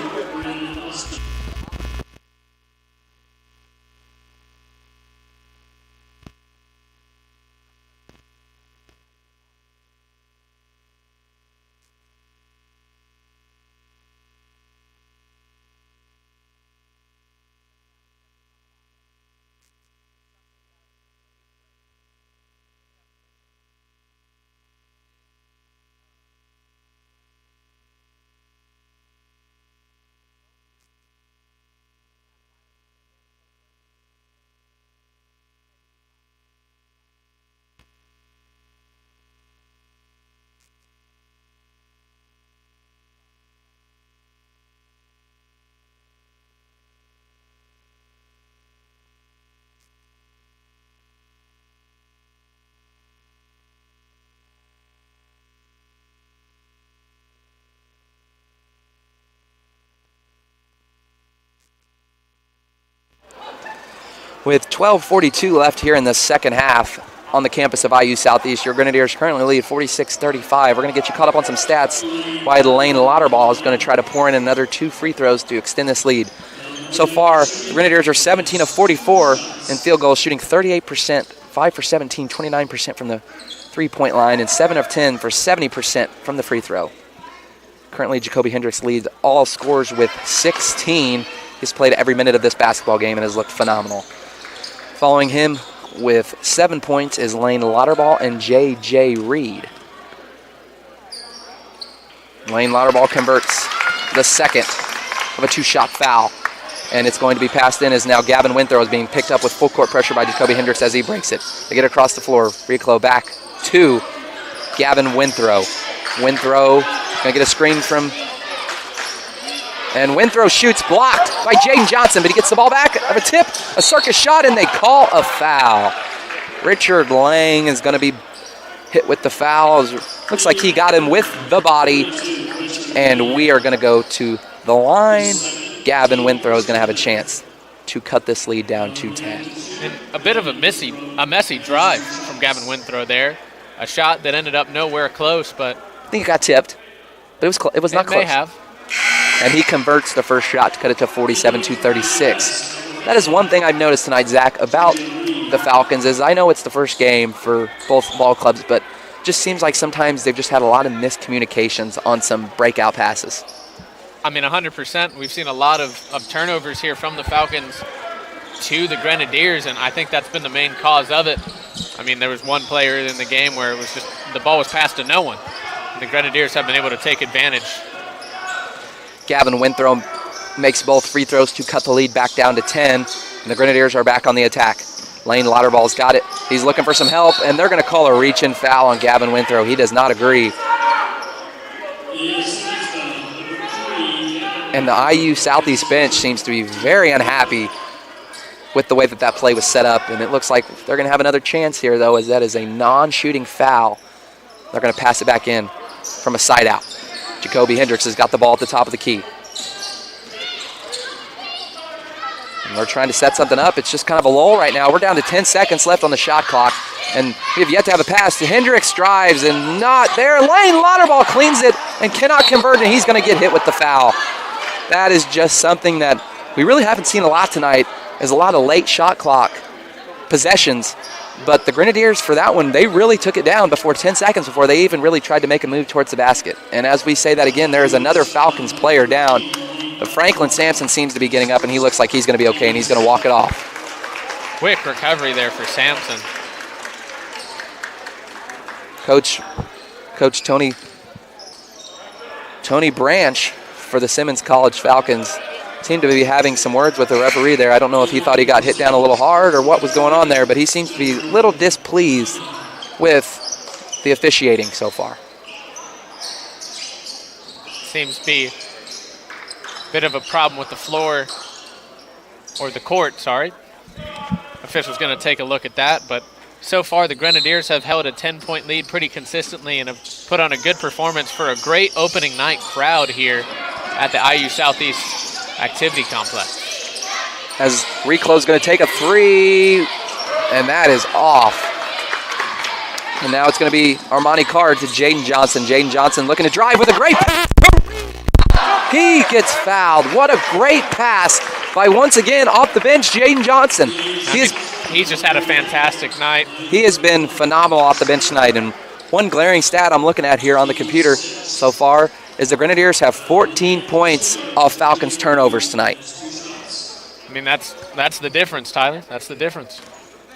Speaker 2: With 12:42 left here in the second half on the campus of IU Southeast, your Grenadiers currently lead 46-35. We're going to get you caught up on some stats while Lane Lauterball is going to try to pour in another 2 free throws to extend this lead. So far, the Grenadiers are 17 of 44 in field goals, shooting 38%, 5 for 17, 29% from the three-point line, and 7 of 10 for 70% from the free throw. Currently, Jacoby Hendricks leads all scorers with 16. He's played every minute of this basketball game and has looked phenomenal. Following him with 7 points is Lane Lauterball and J.J. Reed. Lane Lauterball converts the second of a 2-shot foul, and it's going to be passed in as now Gavin Winthrow is being picked up with full court pressure by Jacoby Hendricks as he breaks it. They get across the floor. Reclo back to Gavin Winthrow. Winthrow going to get a screen from, and Winthrow shoots, blocked by Jaden Johnson, but he gets the ball back of a tip, a circus shot, and they call a foul. Richard Lang is going to be hit with the foul. Looks like he got him with the body, and we are going to go to the line. Gavin Winthrow is going to have a chance to cut this lead down to 10.
Speaker 3: And a bit of a messy drive from Gavin Winthrow there. A shot that ended up nowhere close, but
Speaker 2: I think it got tipped, but it was not close.
Speaker 3: May have.
Speaker 2: And he converts the first shot to cut it to 47-36. That is one thing I've noticed tonight, Zach, about the Falcons is I know it's the first game for both ball clubs, but it just seems like sometimes they've just had a lot of miscommunications on some breakout passes.
Speaker 3: I mean, 100%. We've seen a lot of turnovers here from the Falcons to the Grenadiers, and I think that's been the main cause of it. I mean, there was one player in the game where it was just the ball was passed to no one. The Grenadiers have been able to take advantage.
Speaker 2: Gavin Winthrow makes both free throws to cut the lead back down to 10, and the Grenadiers are back on the attack. Lane Lauterball's got it. He's looking for some help, and they're going to call a reach-in foul on Gavin Winthrow. He does not agree. And the IU Southeast bench seems to be very unhappy with the way that play was set up, and it looks like they're going to have another chance here, though, as that is a non-shooting foul. They're going to pass it back in from a side out. Jacoby Hendricks has got the ball at the top of the key. And they're trying to set something up. It's just kind of a lull right now. We're down to 10 seconds left on the shot clock, and we have yet to have a pass. Hendricks drives and not there. Lane Lauterball cleans it and cannot convert, and he's going to get hit with the foul. That is just something that we really haven't seen a lot tonight, is a lot of late shot clock possessions. But the Grenadiers, for that one, they really took it down before 10 seconds before they even really tried to make a move towards the basket. And as we say that again, there is another Falcons player down. But Franklin Sampson seems to be getting up, and he looks like he's going to be okay, and he's going to walk it off.
Speaker 3: Quick recovery there for Sampson.
Speaker 2: Coach Tony Branch for the Simmons College Falcons seemed to be having some words with the referee there. I don't know if he thought he got hit down a little hard or what was going on there, but he seems to be a little displeased with the officiating so far.
Speaker 3: Seems to be a bit of a problem with the floor, or the court, sorry. Official's going to take a look at that, but so far the Grenadiers have held a 10-point lead pretty consistently and have put on a good performance for a great opening night crowd here at the IU Southeast Activity Complex.
Speaker 2: As Reclo's going to take a three, and that is off. And now it's going to be Armani Carr to Jaden Johnson. Jaden Johnson looking to drive with a great pass. He gets fouled. What a great pass by, once again, off the bench, Jaden Johnson.
Speaker 3: He's just had a fantastic night.
Speaker 2: He has been phenomenal off the bench tonight. And one glaring stat I'm looking at here on the computer so far is the Grenadiers have 14 points off Falcons turnovers tonight.
Speaker 3: I mean, that's the difference, Tyler. That's the difference.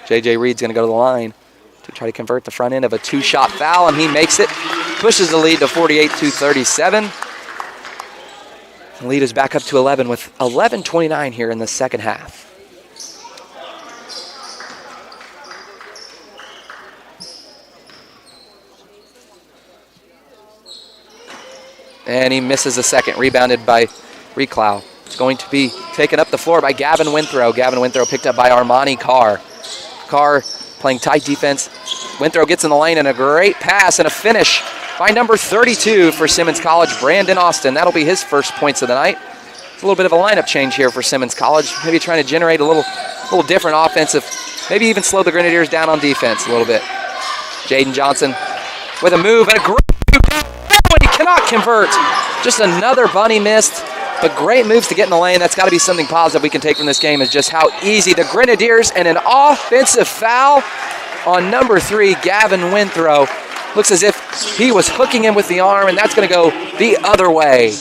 Speaker 2: J.J. Reed's going to go to the line to try to convert the front end of a 2-shot foul, and he makes it. Pushes the lead to 48-37. The lead is back up to 11 with 11:29 here in the second half. And he misses a second, rebounded by Reclow. It's going to be taken up the floor by Gavin Winthrow. Gavin Winthrow picked up by Armani Carr. Carr playing tight defense. Winthrow gets in the lane and a great pass and a finish by number 32 for Simmons College, Brandon Austin. That'll be his first points of the night. It's a little bit of a lineup change here for Simmons College, maybe trying to generate a little little different offensive, maybe even slow the Grenadiers down on defense a little bit. Jaden Johnson with a move and a great move. He cannot convert. Just another bunny missed, but great moves to get in the lane. That's got to be something positive we can take from this game, is just how easy the Grenadiers, and an offensive foul on number 3, Gavin Winthrow. Looks as if he was hooking him with the arm, and that's going to go the other way.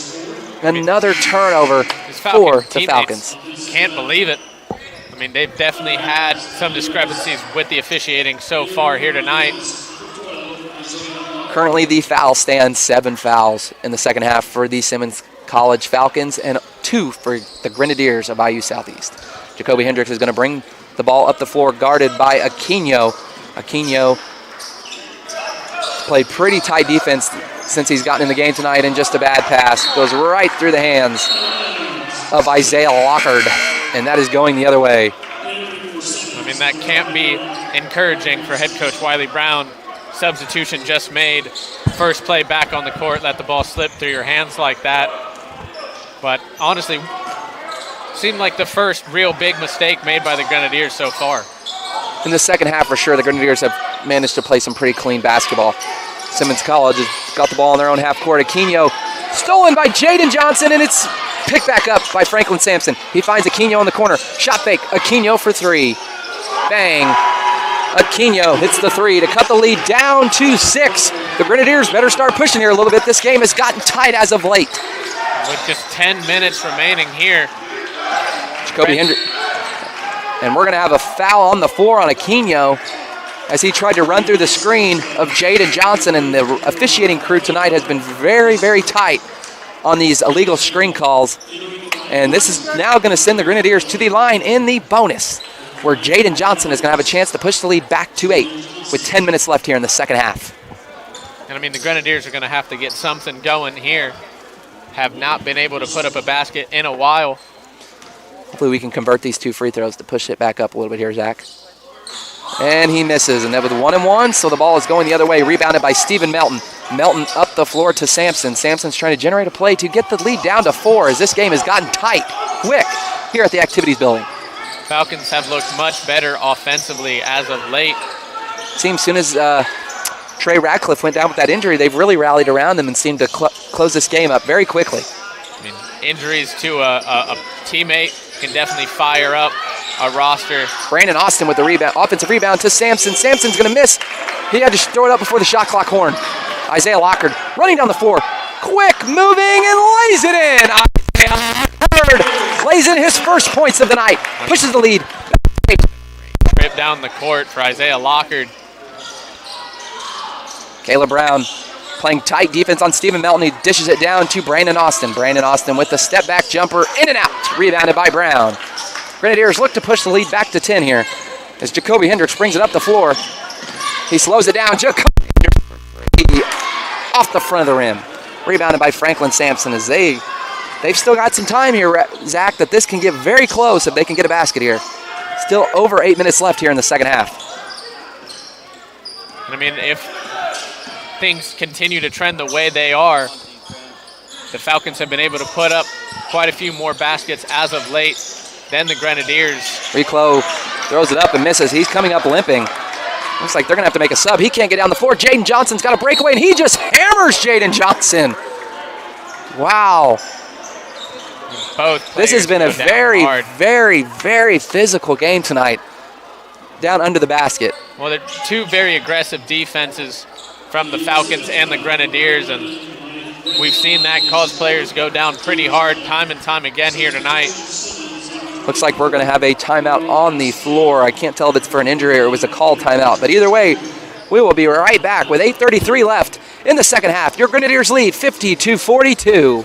Speaker 2: Another turnover for the Falcons.
Speaker 3: Can't believe it. I mean, they've definitely had some discrepancies with the officiating so far here tonight.
Speaker 2: Currently, the foul stands 7 fouls in the second half for the Simmons College Falcons and 2 for the Grenadiers of IU Southeast. Jacoby Hendricks is going to bring the ball up the floor, guarded by Aquino. Aquino played pretty tight defense since he's gotten in the game tonight, and just a bad pass goes right through the hands of Isaiah Lockard, and that is going the other way.
Speaker 3: I mean, that can't be encouraging for head coach Wiley Brown. Substitution just made. First play back on the court, let the ball slip through your hands like that. But honestly, seemed like the first real big mistake made by the Grenadiers so far.
Speaker 2: In the second half, for sure, the Grenadiers have managed to play some pretty clean basketball. Simmons College has got the ball in their own half court. Aquino stolen by Jaden Johnson, and it's picked back up by Franklin Sampson. He finds Aquino in the corner. Shot fake. Aquino for 3. Bang. Aquino hits the 3 to cut the lead down to 6. The Grenadiers better start pushing here a little bit. This game has gotten tight as of late.
Speaker 3: With just 10 minutes remaining here.
Speaker 2: Jacoby Hendricks. And we're going to have a foul on the floor on Aquino as he tried to run through the screen of Jaden Johnson, and the officiating crew tonight has been very, very tight on these illegal screen calls. And this is now going to send the Grenadiers to the line in the bonus, where Jaden Johnson is going to have a chance to push the lead back to 8 with 10 minutes left here in the second half.
Speaker 3: And I mean, the Grenadiers are going to have to get something going here. Have not been able to put up a basket in a while.
Speaker 2: Hopefully we can convert these 2 free throws to push it back up a little bit here, Zach. And he misses, and that was 1 and 1, so the ball is going the other way. Rebounded by Stephen Melton. Melton up the floor to Sampson. Sampson's trying to generate a play to get the lead down to 4 as this game has gotten tight, quick, here at the Activities Building.
Speaker 3: Falcons have looked much better offensively as of late.
Speaker 2: Seems soon as Trey Ratcliffe went down with that injury, they've really rallied around him and seemed to close this game up very quickly.
Speaker 3: I mean, injuries to a teammate can definitely fire up a roster.
Speaker 2: Brandon Austin with the rebound, offensive rebound to Sampson. Sampson's going to miss. He had to throw it up before the shot clock horn. Isaiah Lockard running down the floor. Quick moving and lays it in. Isaiah Lockard lays in his first points of the night. Pushes the lead.
Speaker 3: Rip down the court for Isaiah Lockard.
Speaker 2: Caleb Brown playing tight defense on Stephen Melton. He dishes it down to Brandon Austin. Brandon Austin with the step back jumper, in and out. Rebounded by Brown. Grenadiers look to push the lead back to 10 here as Jacoby Hendricks brings it up the floor. He slows it down. Jacoby Hendricks off the front of the rim. Rebounded by Franklin Sampson as they've still got some time here, Zach, that this can get very close if they can get a basket here. Still over 8 minutes left here in the second half.
Speaker 3: I mean, if things continue to trend the way they are, the Falcons have been able to put up quite a few more baskets as of late than the Grenadiers.
Speaker 2: Reclo throws it up and misses. He's coming up limping. Looks like they're going to have to make a sub. He can't get down the floor. Jaden Johnson's got a breakaway, and he just hammers Jaden Johnson. Wow. This has been a very, very, very physical game tonight down under the basket.
Speaker 3: Well, they're 2 very aggressive defenses from the Falcons and the Grenadiers, and we've seen that cause players go down pretty hard time and time again here tonight.
Speaker 2: Looks like we're going to have a timeout on the floor. I can't tell if it's for an injury or it was a called timeout. But either way, we will be right back with 8:33 left in the second half. Your Grenadiers lead 50-42.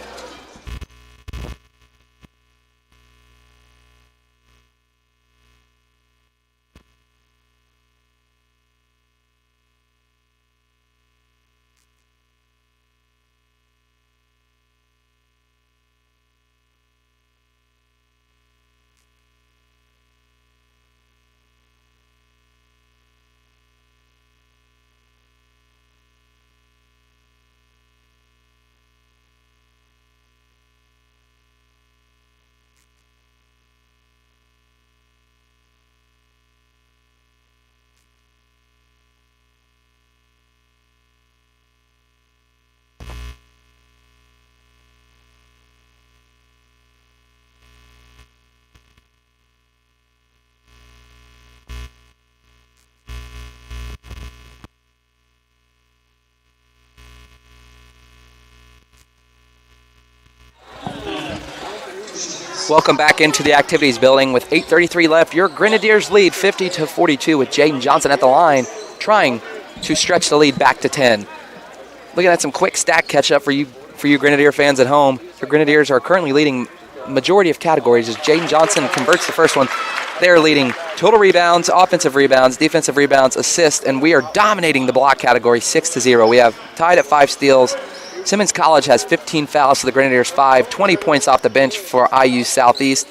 Speaker 2: Welcome back into the activities building with 8:33 left. Your Grenadiers lead 50-42 with Jaden Johnson at the line, trying to stretch the lead back to 10. Looking at some quick stat catch-up for you Grenadier fans at home. The Grenadiers are currently leading majority of categories as Jaden Johnson converts the first one. They're leading total rebounds, offensive rebounds, defensive rebounds, assists, and we are dominating the block category 6-0. We have tied at 5 steals. Simmons College has 15 fouls for the Grenadiers 5, 20 points off the bench for IU Southeast.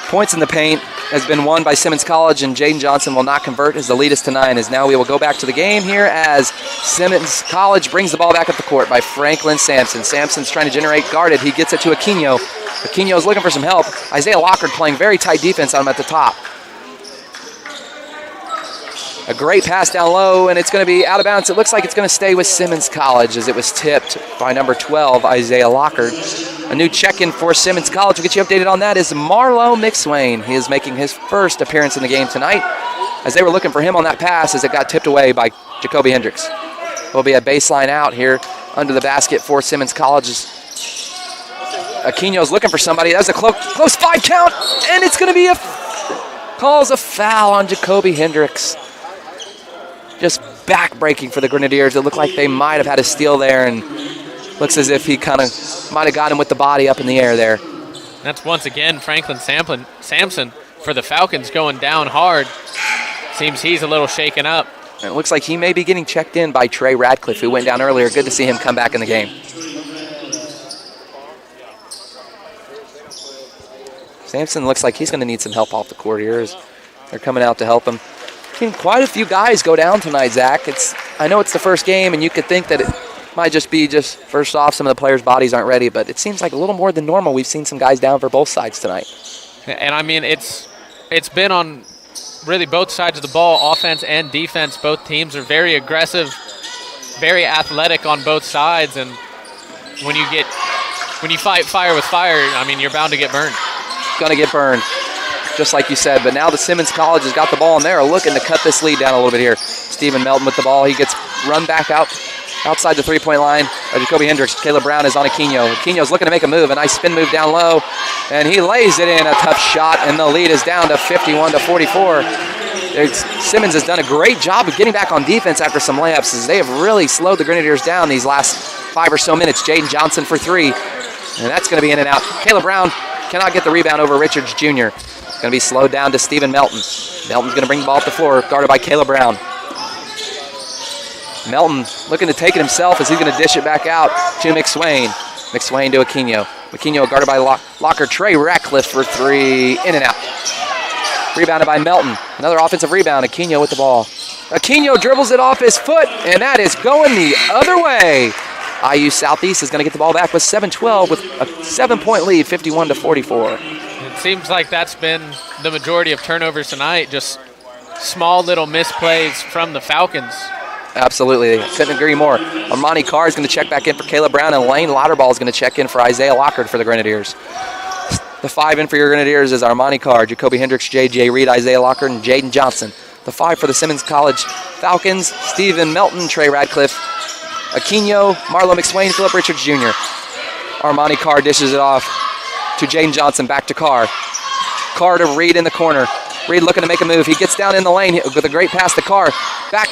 Speaker 2: Points in the paint has been won by Simmons College, and Jaden Johnson will not convert as the lead is to 9. As now we will go back to the game here as Simmons College brings the ball back up the court by Franklin Sampson. Sampson's trying to generate, guarded. He gets it to Aquino. Aquino is looking for some help. Isaiah Lockard playing very tight defense on him at the top. A great pass down low, and it's going to be out of bounds. It looks like it's going to stay with Simmons College as it was tipped by number 12, Isaiah Lockard. A new check-in for Simmons College. We'll get you updated on that is Marlo McSwain. He is making his first appearance in the game tonight as they were looking for him on that pass as it got tipped away by Jacoby Hendricks. Will be a baseline out here under the basket for Simmons College. Aquino's looking for somebody. That was a close 5 count, and it's going to be calls a foul on Jacoby Hendricks. Just back-breaking for the Grenadiers. It looked like they might have had a steal there, and looks as if he kind of might have got him with the body up in the air there.
Speaker 3: That's once again Franklin Sampson for the Falcons going down hard. Seems he's a little shaken up.
Speaker 2: And it looks like he may be getting checked in by Trey Radcliffe, who went down earlier. Good to see him come back in the game. Sampson looks like he's going to need some help off the court here as they're coming out to help him. Seen quite a few guys go down tonight, Zach. I know it's the first game, and you could think that it might just be first off, some of the players' bodies aren't ready, but it seems like a little more than normal. We've seen some guys down for both sides tonight.
Speaker 3: And I mean, it's been on really both sides of the ball, offense and defense. Both teams are very aggressive, very athletic on both sides, and when you fight fire with fire, I mean, you're bound to get burned.
Speaker 2: Going to get burned, just like you said. But now the Simmons College has got the ball, and they're looking to cut this lead down a little bit here. Stephen Melton with the ball. He gets run back outside the three-point line. Jacoby Hendricks. Caleb Brown is on Aquino. Aquino's looking to make a move, a nice spin move down low, and he lays it in. A tough shot, and the lead is down to 51-44. Simmons has done a great job of getting back on defense after some layups as they have really slowed the Grenadiers down these last 5 or so minutes. Jaden Johnson for 3, and that's going to be in and out. Caleb Brown cannot get the rebound over Richards Jr. Going to be slowed down to Stephen Melton. Melton's going to bring the ball up the floor, guarded by Caleb Brown. Melton looking to take it himself as he's going to dish it back out to McSwain. McSwain to Aquino. Aquino guarded by Locker. Trey Ratcliffe for 3, in and out. Rebounded by Melton. Another offensive rebound. Aquino with the ball. Aquino dribbles it off his foot, and that is going the other way. IU Southeast is going to get the ball back with 7-12 with a 7-point lead, 51-44.
Speaker 3: It seems like that's been the majority of turnovers tonight, just small little misplays from the Falcons.
Speaker 2: Absolutely. Couldn't agree more. Armani Carr is going to check back in for Caleb Brown, and Lane Lauterball is going to check in for Isaiah Lockard for the Grenadiers. The 5 in for your Grenadiers is Armani Carr, Jacoby Hendricks, J.J. Reed, Isaiah Lockard, and Jaden Johnson. The 5 for the Simmons College Falcons, Stephen Melton, Trey Radcliffe, Aquino, Marlo McSwain, Philip Richards Jr. Armani Carr dishes it off to Jaden Johnson, back to Carr. Carr to Reed in the corner. Reed looking to make a move. He gets down in the lane with a great pass to Carr. Back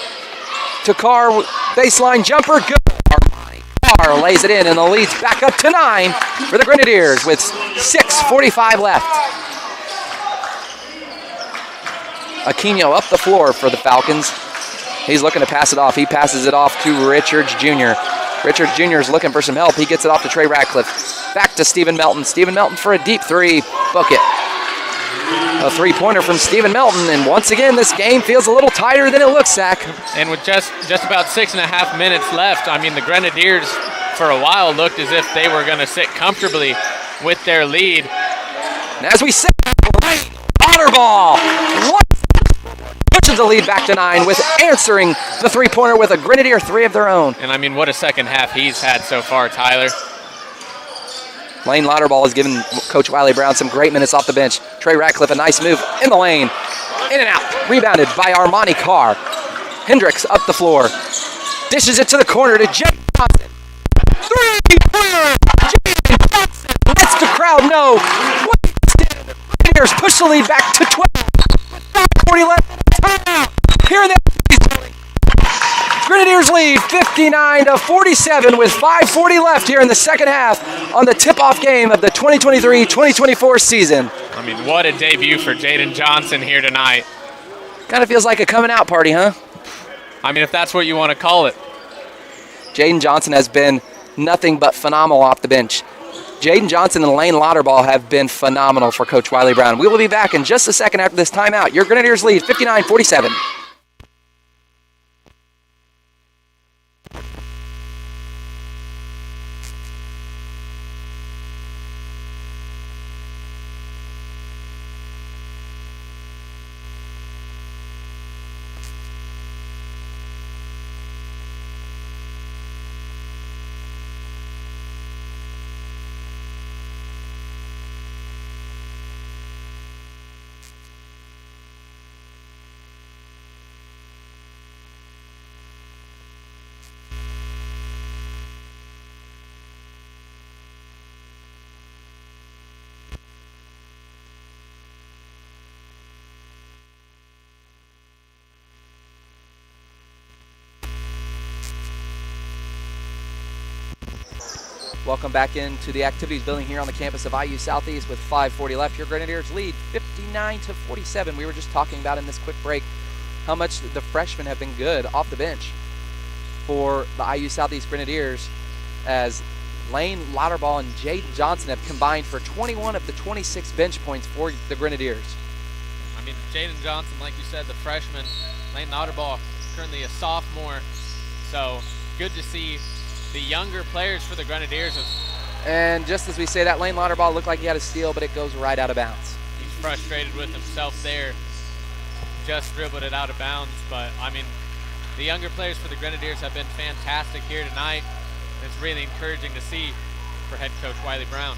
Speaker 2: to Carr, baseline jumper, good. Armani Carr lays it in, and the lead's back up to 9 for the Grenadiers with 6:45 left. Aquino up the floor for the Falcons. He's looking to pass it off. He passes it off to Richards Jr. Richards Jr. is looking for some help. He gets it off to Trey Radcliffe. Back to Stephen Melton. Stephen Melton for a deep 3. Book it. A 3-pointer from Stephen Melton. And once again, this game feels a little tighter than it looks, Zach.
Speaker 3: And with just about 6.5 minutes left, I mean, the Grenadiers for a while looked as if they were going to sit comfortably with their lead.
Speaker 2: And as we said, Otterball pushes the lead back to 9 with answering the 3-pointer with a Grenadier 3 of their own.
Speaker 3: And I mean, what a second half he's had so far, Tyler.
Speaker 2: Lane Lauterball has given Coach Wiley Brown some great minutes off the bench. Trey Radcliffe, a nice move in the lane. In and out. Rebounded by Armani Carr. Hendricks up the floor. Dishes it to the corner to Jay Johnson. 3-pointer. Jay Johnson lets the crowd know what Grenadiers push the lead back to 12. 40 left. Timeout. Here in the Grenadiers lead 59-47 with 5:40 left here in the second half on the tip-off game of the 2023-2024 season.
Speaker 3: I mean, what a debut for Jaden Johnson here tonight.
Speaker 2: Kind of feels like a coming out party, huh?
Speaker 3: I mean, if that's what you want to call it.
Speaker 2: Jaden Johnson has been nothing but phenomenal off the bench. Jaden Johnson and Lane Lauterball have been phenomenal for Coach Wiley Brown. We will be back in just a second after this timeout. Your Grenadiers lead 59-47. Welcome back into the activities building here on the campus of IU Southeast with 5:40 left. Your Grenadiers lead 59-47. We were just talking about in this quick break how much the freshmen have been good off the bench for the IU Southeast Grenadiers, as Lane Lauterball and Jaden Johnson have combined for 21 of the 26 bench points for the Grenadiers.
Speaker 3: I mean, Jaden Johnson, like you said, the freshman. Lane Lauterball, currently a sophomore. So good to see the younger players for the Grenadiers.
Speaker 2: And just as we say that, Lane Lauterball looked like he had a steal, but it goes right out of bounds.
Speaker 3: He's frustrated with himself there. Just dribbled it out of bounds. But, I mean, the younger players for the Grenadiers have been fantastic here tonight. It's really encouraging to see for head coach Wiley Brown.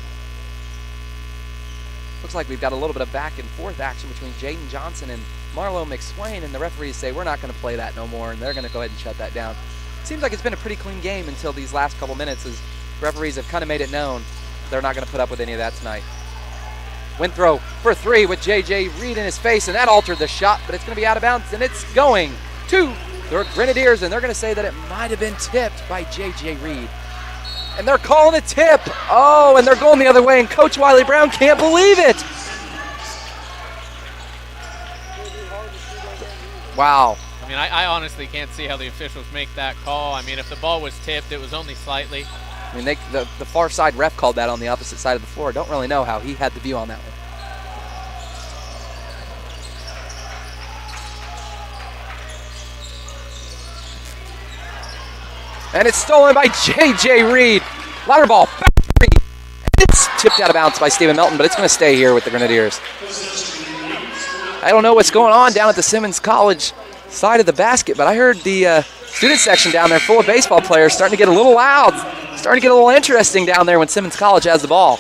Speaker 2: Looks like we've got a little bit of back and forth action between Jaden Johnson and Marlo McSwain, and the referees say we're not going to play that no more, and they're going to go ahead and shut that down. Seems like it's been a pretty clean game until these last couple minutes, as referees have kind of made it known they're not going to put up with any of that tonight. Windthrow for three with J.J. Reed in his face, and that altered the shot, but it's going to be out of bounds, and it's going to the Grenadiers, and they're going to say that it might have been tipped by J.J. Reed. And they're calling a tip. Oh, and they're going the other way, and Coach Wiley Brown can't believe it. Wow.
Speaker 3: I mean, I honestly can't see how the officials make that call. I mean, if the ball was tipped, it was only slightly.
Speaker 2: I mean, the far side ref called that on the opposite side of the floor. Don't really know how he had the view on that one. And it's stolen by J.J. Reed. Lauterball, back to Reed. And it's tipped out of bounds by Stephen Melton, but it's going to stay here with the Grenadiers. I don't know what's going on down at the Simmons College side of the basket, but I heard the student section down there full of baseball players starting to get a little loud, starting to get a little interesting down there when Simmons College has the ball.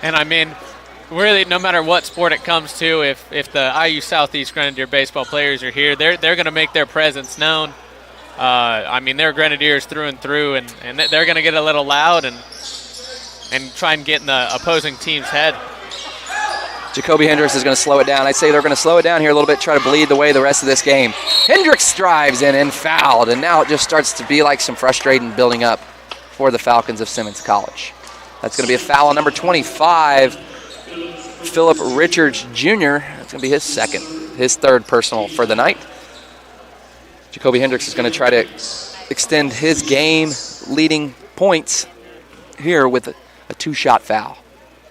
Speaker 3: And I mean, really, no matter what sport it comes to, if the IU Southeast Grenadier baseball players are here, they're going to make their presence known. I mean, they're Grenadiers through and through, and they're going to get a little loud and try and get in the opposing team's head.
Speaker 2: Jacoby Hendricks is going to slow it down. I'd say they're going to slow it down here a little bit, try to bleed the way the rest of this game. Hendricks drives in and fouled, and now it just starts to be like some frustrating building up for the Falcons of Simmons College. That's going to be a foul on number 25, Philip Richards Jr. That's going to be his third personal for the night. Jacoby Hendricks is going to try to extend his game-leading points here with a two-shot foul.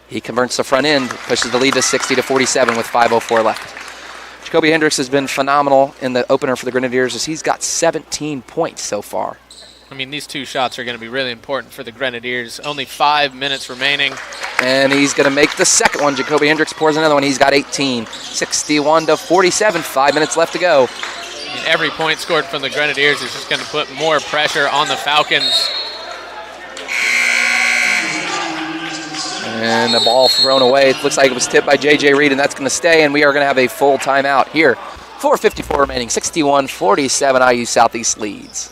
Speaker 2: He converts the front end, pushes the lead to 60-47 with 5:04 left. Jacoby Hendricks has been phenomenal in the opener for the Grenadiers, as he's got 17 points so far.
Speaker 3: I mean, these two shots are going to be really important for the Grenadiers. Only 5 minutes remaining.
Speaker 2: And he's going to make the second one. Jacoby Hendricks pours another one. He's got 18. 61-47, 5 minutes left to go.
Speaker 3: I mean, every point scored from the Grenadiers is just going to put more pressure on the Falcons.
Speaker 2: And the ball thrown away. It looks like it was tipped by J.J. Reed, and that's going to stay, and we are going to have a full timeout here. 4:54 remaining, 61-47, IU Southeast leads.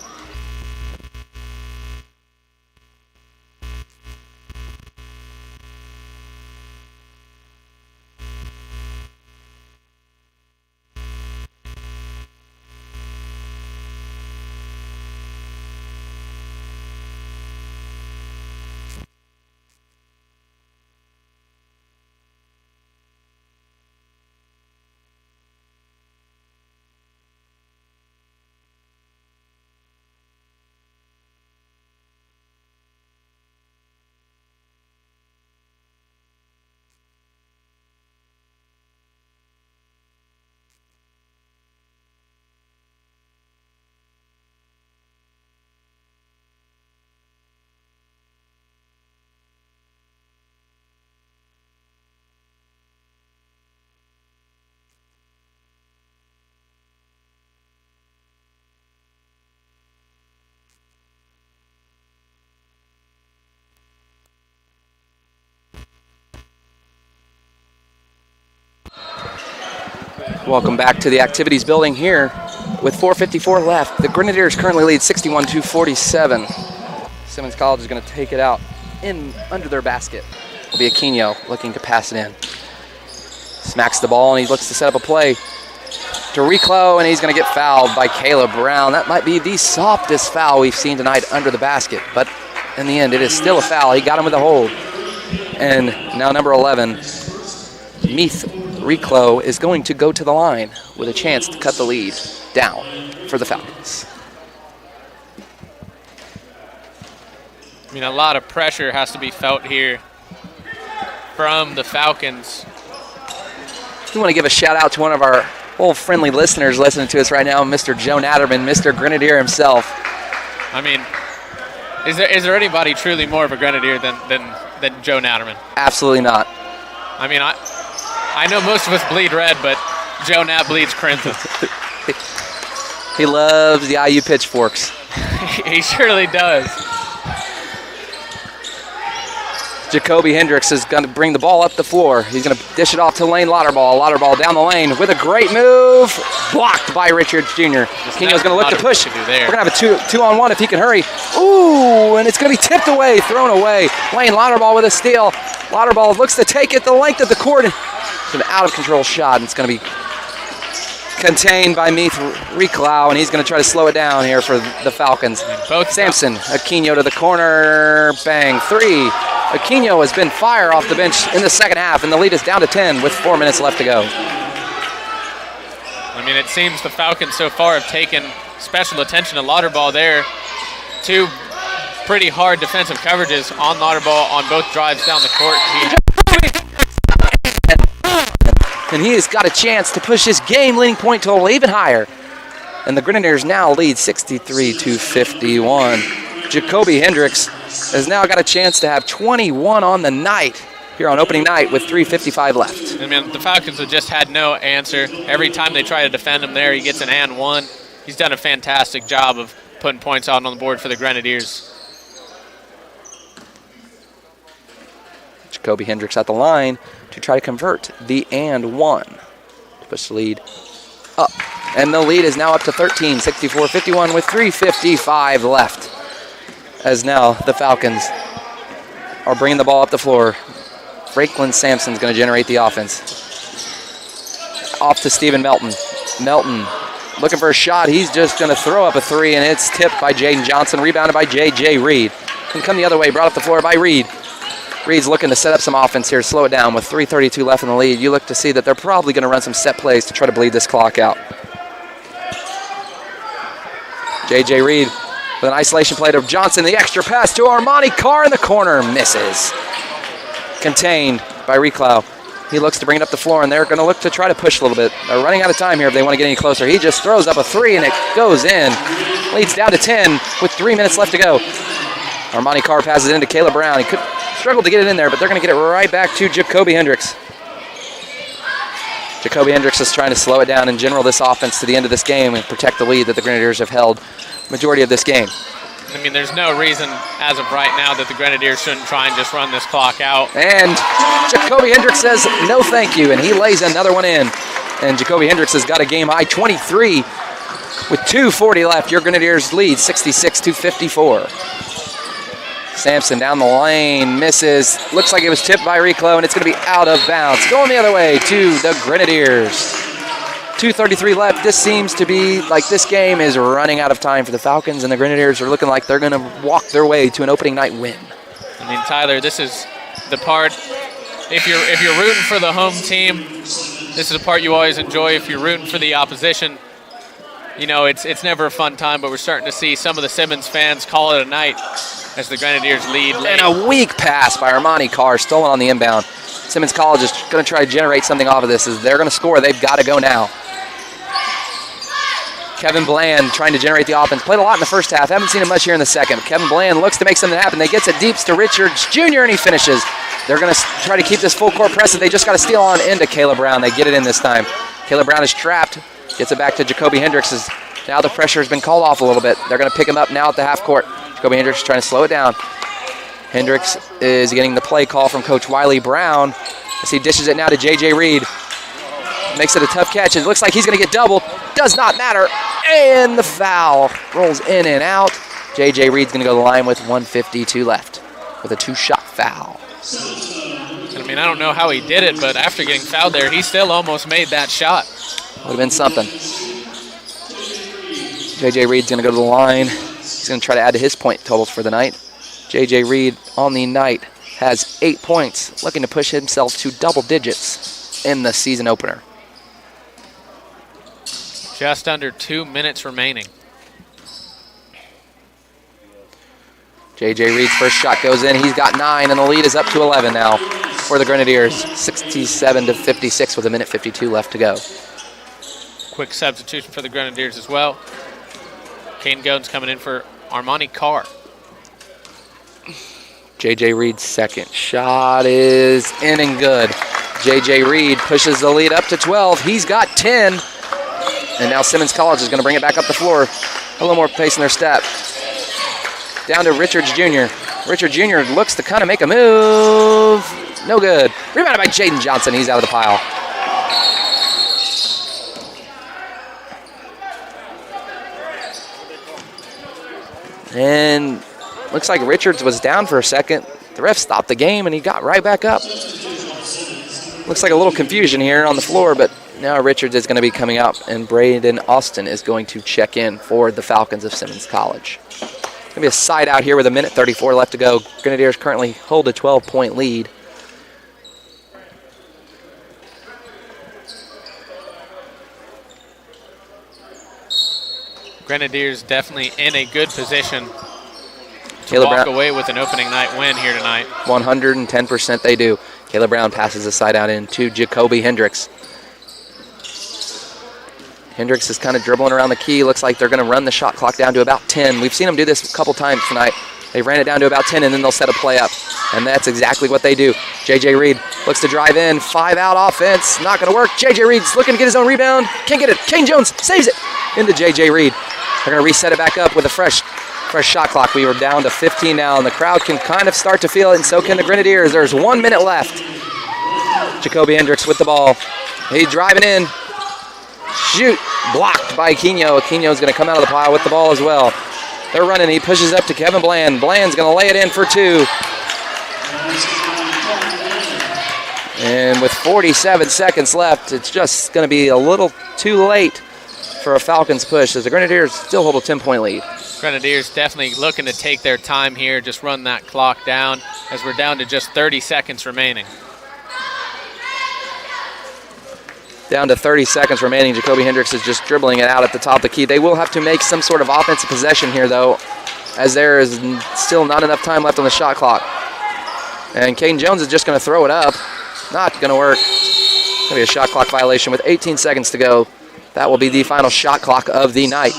Speaker 2: Welcome back to the activities building here with 4:54 left. The Grenadiers currently lead 61-47. Simmons College is going to take it out in under their basket. It'll be Aquino looking to pass it in. Smacks the ball and he looks to set up a play to Reclo, and he's going to get fouled by Caleb Brown. That might be the softest foul we've seen tonight under the basket, but in the end it is still a foul. He got him with a hold. And now number 11, Meath Reclo, is going to go to the line with a chance to cut the lead down for the Falcons.
Speaker 3: I mean, a lot of pressure has to be felt here from the Falcons.
Speaker 2: We want to give a shout out to one of our old friendly listeners listening to us right now, Mr. Joe Natterman, Mr. Grenadier himself.
Speaker 3: I mean, is there anybody truly more of a Grenadier than Joe Natterman?
Speaker 2: Absolutely not.
Speaker 3: I mean, I know most of us bleed red, but Joe Nat bleeds crimson.
Speaker 2: He loves the IU pitchforks.
Speaker 3: He surely does.
Speaker 2: Jacoby Hendricks is going to bring the ball up the floor. He's going to dish it off to Lane Lauterball. Lauterball down the lane with a great move. Blocked by Richards Jr. Kino's going to look to push. We're going to have a two-on-one if he can hurry. Ooh, and it's going to be tipped away, thrown away. Lane Lauterball with a steal. Lauterball looks to take it the length of the court. It's an out-of-control shot, and it's going to be contained by Meath Reclau, and he's going to try to slow it down here for the Falcons. Sampson, Aquino to the corner, bang, three. Aquino has been fire off the bench in the second half, and the lead is down to 10 with 4 minutes left to go.
Speaker 3: I mean, it seems the Falcons so far have taken special attention to Lauterball there. Two pretty hard defensive coverages on Lauterball on both drives down the court.
Speaker 2: And he has got a chance to push his game-leading point total even higher. And the Grenadiers now lead 63-51. Jacoby Hendricks has now got a chance to have 21 on the night here on opening night with 3:55 left.
Speaker 3: I mean, the Falcons have just had no answer. Every time they try to defend him there, he gets an and one. He's done a fantastic job of putting points out on the board for the Grenadiers.
Speaker 2: Jacoby Hendricks at the line to try to convert the and one to push the lead up. And the lead is now up to 13, 64-51 with 3:55 left. As now the Falcons are bringing the ball up the floor. Franklin Sampson's going to generate the offense. Off to Stephen Melton. Melton looking for a shot. He's just going to throw up a three, and it's tipped by Jaden Johnson, rebounded by J.J. Reed. Can come the other way, brought up the floor by Reed. Reed's looking to set up some offense here, slow it down with 3:32 left in the lead. You look to see that they're probably going to run some set plays to try to bleed this clock out. J.J. Reed with an isolation play to Johnson. The extra pass to Armani Carr in the corner. Misses. Contained by Reclau. He looks to bring it up the floor, and they're going to look to try to push a little bit. They're running out of time here if they want to get any closer. He just throws up a three, and it goes in. Leads down to 10 with 3 minutes left to go. Armani Carr passes it into Caleb Brown. He could struggle to get it in there, but they're going to get it right back to Jacoby Hendricks. Jacoby Hendricks is trying to slow it down in general, this offense, to the end of this game and protect the lead that the Grenadiers have held majority of this game.
Speaker 3: I mean, there's no reason as of right now that the Grenadiers shouldn't try and just run this clock out.
Speaker 2: And Jacoby Hendricks says no thank you, and he lays another one in. And Jacoby Hendricks has got a game-high 23 with 2:40 left. Your Grenadiers lead 66-54. Sampson down the lane, misses. Looks like it was tipped by Reclo, and it's going to be out of bounds. Going the other way to the Grenadiers. 2:33 left. This seems to be like this game is running out of time for the Falcons, and the Grenadiers are looking like they're going to walk their way to an opening night win.
Speaker 3: I mean, Tyler, this is the part. If you're rooting for the home team, this is the part you always enjoy. If you're rooting for the opposition, you know it's never a fun time. But we're starting to see some of the Simmons fans call it a night as the Grenadiers lead late.
Speaker 2: And a weak pass by Armani Carr, stolen on the inbound. Simmons College is going to try to generate something off of this. As they're going to score, they've got to go now. Kevin Bland trying to generate the offense. Played a lot in the first half. Haven't seen him much here in the second. Kevin Bland looks to make something happen. They gets it deeps to Richards Jr. and he finishes. They're going to try to keep this full court press. They just got to steal on into Caleb Brown. They get it in this time. Caleb Brown is trapped. Gets it back to Jacoby Hendricks. Now the pressure has been called off a little bit. They're going to pick him up now at the half court. Jacoby Hendricks trying to slow it down. Hendricks is getting the play call from Coach Wiley Brown as he dishes it now to J.J. Reed. makes it a tough catch. It looks like he's going to get doubled. Does not matter. And the foul rolls in and out. J.J. Reed's going to go to the line with 1:52 left with a 2-shot foul.
Speaker 3: I mean, I don't know how he did it, but after getting fouled there, he still almost made that shot.
Speaker 2: Would have been something. J.J. Reed's going to go to the line. He's going to try to add to his point totals for the night. J.J. Reed on the night has 8 points, looking to push himself to double digits in the season opener.
Speaker 3: Just under 2 minutes remaining.
Speaker 2: J.J. Reed's first shot goes in. He's got 9, and the lead is up to 11 now for the Grenadiers. 67-56 with 1:52 left to go.
Speaker 3: Quick substitution for the Grenadiers as well. Kane Goins coming in for Armani Carr.
Speaker 2: J.J. Reed's second shot is in and good. J.J. Reed pushes the lead up to 12. He's got 10. And now Simmons College is going to bring it back up the floor. A little more pace in their step. Down to Richards Jr. Richard Jr. looks to kind of make a move. No good. Rebounded by Jaden Johnson. He's out of the pile. And looks like Richards was down for a second. The ref stopped the game, and he got right back up. Looks like a little confusion here on the floor, but now Richards is going to be coming out, and Braden Austin is going to check in for the Falcons of Simmons College. Going to be a side out here with 1:34 left to go. Grenadiers currently hold a 12-point lead.
Speaker 3: Grenadiers definitely in a good position to
Speaker 2: Caleb
Speaker 3: walk
Speaker 2: Brown,
Speaker 3: away with an opening night win here tonight.
Speaker 2: 110% they do. Caleb Brown passes the side out into Jacoby Hendricks. Hendricks is kind of dribbling around the key. Looks like they're going to run the shot clock down to about 10. We've seen them do this a couple times tonight. They ran it down to about 10, and then they'll set a play up. And that's exactly what they do. J.J. Reed looks to drive in. 5-out offense. Not going to work. J.J. Reed's looking to get his own rebound. Can't get it. Kane Jones saves it into J.J. Reed. They're going to reset it back up with a fresh shot clock. We were down to 15 now, and the crowd can kind of start to feel it, and so can the Grenadiers. There's 1 minute left. Jacoby Hendricks with the ball. He's driving in. Shoot. Blocked by Aquino. Aquino's going to come out of the pile with the ball as well. They're running. He pushes up to Kevin Bland. Bland's going to lay it in for 2. And with 47 seconds left, it's just going to be a little too late for a Falcons push as the Grenadiers still hold a 10-point lead.
Speaker 3: Grenadiers definitely looking to take their time here, just run that clock down as we're down to just 30 seconds remaining.
Speaker 2: Down to 30 seconds remaining. Jacoby Hendricks is just dribbling it out at the top of the key. They will have to make some sort of offensive possession here, though, as there is still not enough time left on the shot clock. And Caden Jones is just going to throw it up. Not going to work. Going to be a shot clock violation with 18 seconds to go. That will be the final shot clock of the night.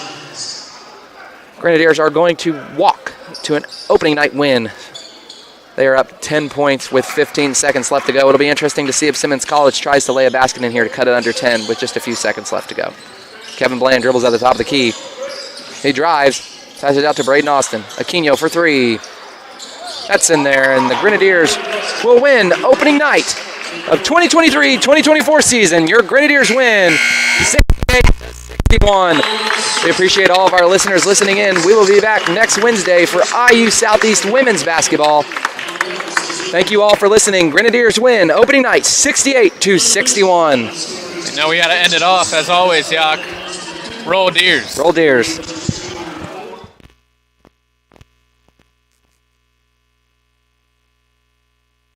Speaker 2: Grenadiers are going to walk to an opening night win. They are up 10 points with 15 seconds left to go. It'll be interesting to see if Simmons College tries to lay a basket in here to cut it under 10 with just a few seconds left to go. Kevin Bland dribbles at the top of the key. He drives, passes it out to Braden Austin. Aquino for 3. That's in there, and the Grenadiers will win opening night of 2023-2024 season. Your Grenadiers win 68-61. We appreciate all of our listeners listening in. We will be back next Wednesday for IU Southeast women's basketball. Thank you all for listening. Grenadiers win opening night 68-61.
Speaker 3: And now we got to end it off, as always, Yak. Roll Deers.
Speaker 2: Roll Deers.